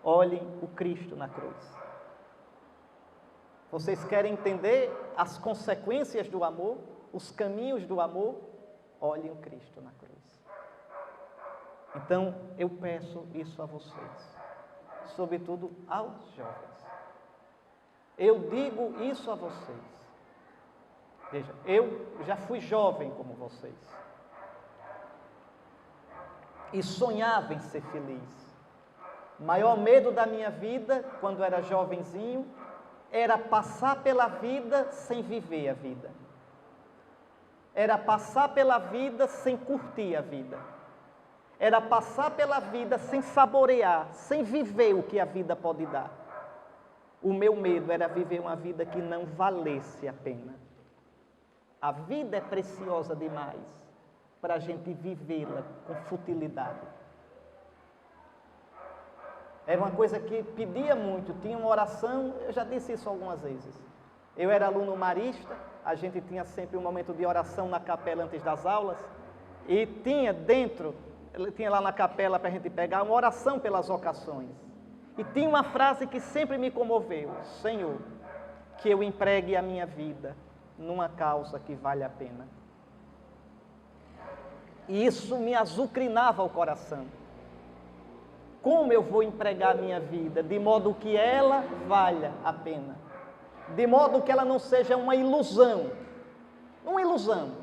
Olhem o Cristo na cruz. Vocês querem entender as consequências do amor, os caminhos do amor? Olhem o Cristo na cruz. Então, eu peço isso a vocês, sobretudo aos jovens. Eu digo isso a vocês. Veja, eu já fui jovem como vocês. E sonhava em ser feliz. O maior medo da minha vida, quando era jovenzinho, era passar pela vida sem viver a vida. Era passar pela vida sem curtir a vida. Era passar pela vida sem saborear, sem viver o que a vida pode dar. O meu medo era viver uma vida que não valesse a pena. A vida é preciosa demais para a gente vivê-la com futilidade. Era uma coisa que pedia muito, tinha uma oração, eu já disse isso algumas vezes. Eu era aluno marista, a gente tinha sempre um momento de oração na capela antes das aulas, e tinha lá na capela para a gente pegar uma oração pelas ocasiões. E tinha uma frase que sempre me comoveu: Senhor, que eu empregue a minha vida numa causa que vale a pena. E isso me azucrinava o coração. Como eu vou empregar a minha vida de modo que ela valha a pena? De modo que ela não seja uma ilusão. Uma ilusão.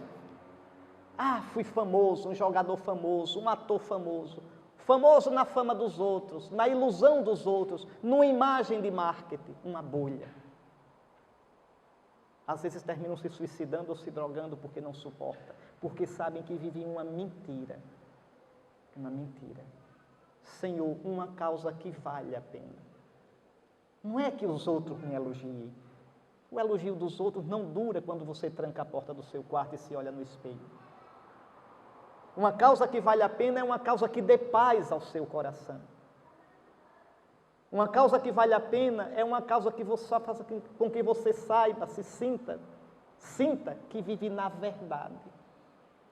Ah, fui famoso, um jogador famoso, um ator famoso. Famoso na fama dos outros, na ilusão dos outros, numa imagem de marketing, uma bolha. Às vezes terminam se suicidando ou se drogando porque não suporta, porque sabem que vivem uma mentira. Uma mentira. Senhor, uma causa que vale a pena. Não é que os outros me elogiem. O elogio dos outros não dura quando você tranca a porta do seu quarto e se olha no espelho. Uma causa que vale a pena é uma causa que dê paz ao seu coração. Uma causa que vale a pena é uma causa que só faça com que você saiba, se sinta que vive na verdade.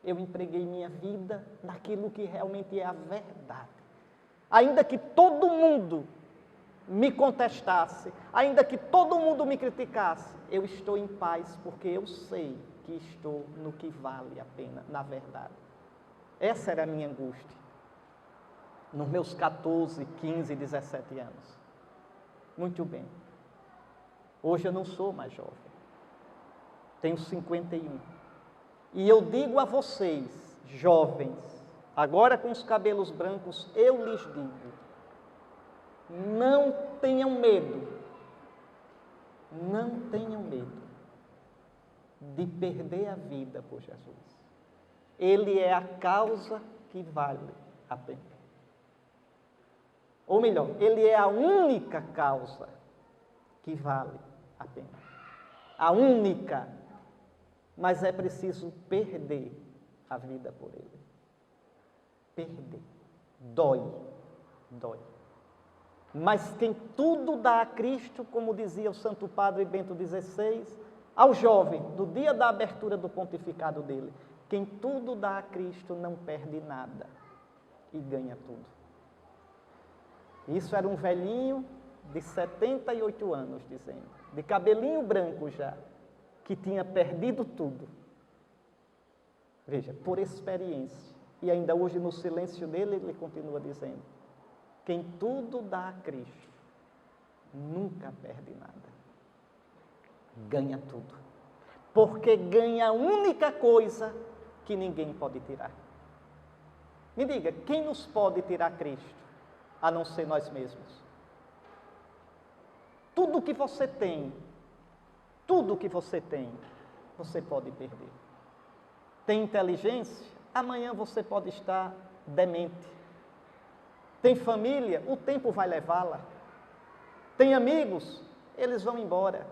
Eu empreguei minha vida naquilo que realmente é a verdade. Ainda que todo mundo me contestasse, ainda que todo mundo me criticasse, eu estou em paz porque eu sei que estou no que vale a pena, na verdade. Essa era a minha angústia, nos meus 14, 15, 17 anos. Muito bem. Hoje eu não sou mais jovem. Tenho 51. E eu digo a vocês, jovens, agora com os cabelos brancos, eu lhes digo, não tenham medo. Não tenham medo de perder a vida por Jesus. Ele é a causa que vale a pena. Ou melhor, ele é a única causa que vale a pena. A única. Mas é preciso perder a vida por ele. Perder. Dói. Dói. Mas quem tudo dá a Cristo, como dizia o Santo Padre Bento XVI, ao jovem, no dia da abertura do pontificado dele, quem tudo dá a Cristo não perde nada e ganha tudo. Isso era um velhinho de 78 anos, dizendo, de cabelinho branco já, que tinha perdido tudo. Veja, por experiência. E ainda hoje, no silêncio dele, ele continua dizendo: quem tudo dá a Cristo, nunca perde nada. Ganha tudo. Porque ganha a única coisa que ninguém pode tirar. Me diga, quem nos pode tirar Cristo, a não ser nós mesmos? Tudo que você tem, você pode perder. Tem inteligência? Amanhã você pode estar demente. Tem família? O tempo vai levá-la. Tem amigos? Eles vão embora.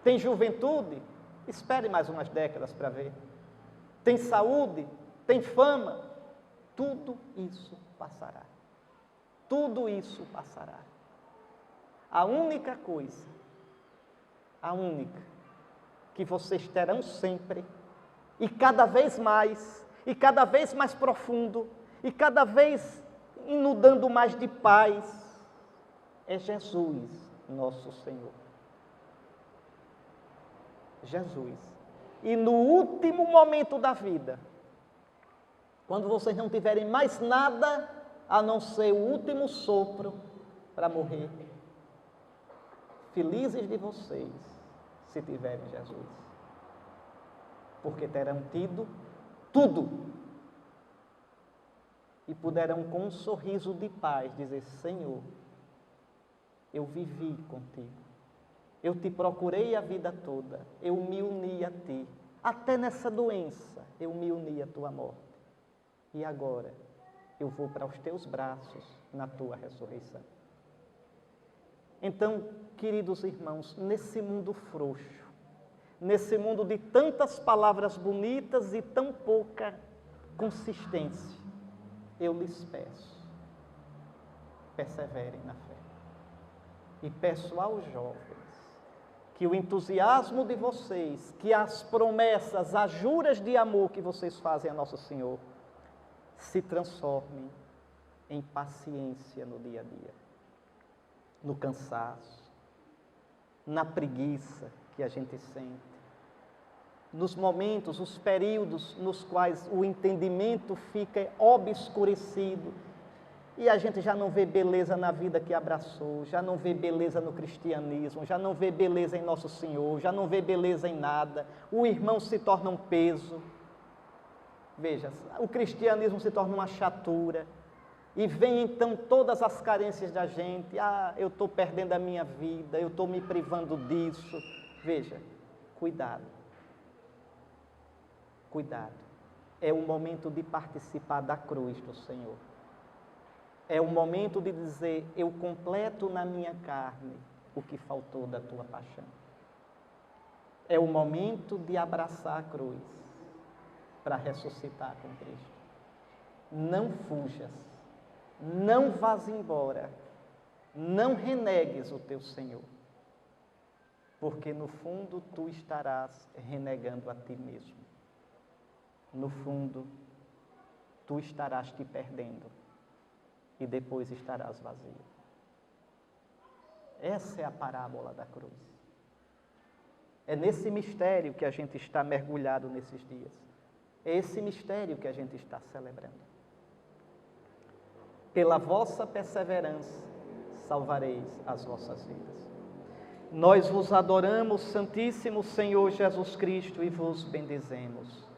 Tem juventude? Espere mais umas décadas para ver. Tem saúde? Tem fama? Tudo isso passará. Tudo isso passará. A única coisa, que vocês terão sempre, e cada vez mais profundo, e cada vez inundando mais de paz, é Jesus, nosso Senhor. Jesus. E no último momento da vida, quando vocês não tiverem mais nada a não ser o último sopro para morrer, felizes de vocês se tiverem Jesus, porque terão tido tudo e puderão com um sorriso de paz dizer: Senhor, eu vivi contigo, eu te procurei a vida toda, eu me uni a ti, até nessa doença eu me uni à tua morte, e agora eu vou para os teus braços na tua ressurreição. Então, queridos irmãos, nesse mundo frouxo, nesse mundo de tantas palavras bonitas e tão pouca consistência, eu lhes peço, perseverem na fé. E peço aos jovens que o entusiasmo de vocês, que as promessas, as juras de amor que vocês fazem a Nosso Senhor, se transformem em paciência no dia a dia, no cansaço, na preguiça que a gente sente, nos momentos, os períodos nos quais o entendimento fica obscurecido e a gente já não vê beleza na vida que abraçou, já não vê beleza no cristianismo, já não vê beleza em Nosso Senhor, já não vê beleza em nada, o irmão se torna um peso. Veja, o cristianismo se torna uma chatura, e vem então todas as carências da gente. Eu estou perdendo a minha vida, eu estou me privando disso. Veja, cuidado, é o momento de participar da cruz do Senhor. É o momento de dizer: eu completo na minha carne o que faltou da tua paixão. É o momento de abraçar a cruz, para ressuscitar com Cristo. Não fujas, não vás embora, não renegues o teu Senhor, porque no fundo tu estarás renegando a ti mesmo. No fundo, tu estarás te perdendo e depois estarás vazio. Essa é a parábola da cruz. É nesse mistério que a gente está mergulhado nesses dias. É esse mistério que a gente está celebrando. Pela vossa perseverança, salvareis as vossas vidas. Nós vos adoramos, Santíssimo Senhor Jesus Cristo, e vos bendizemos.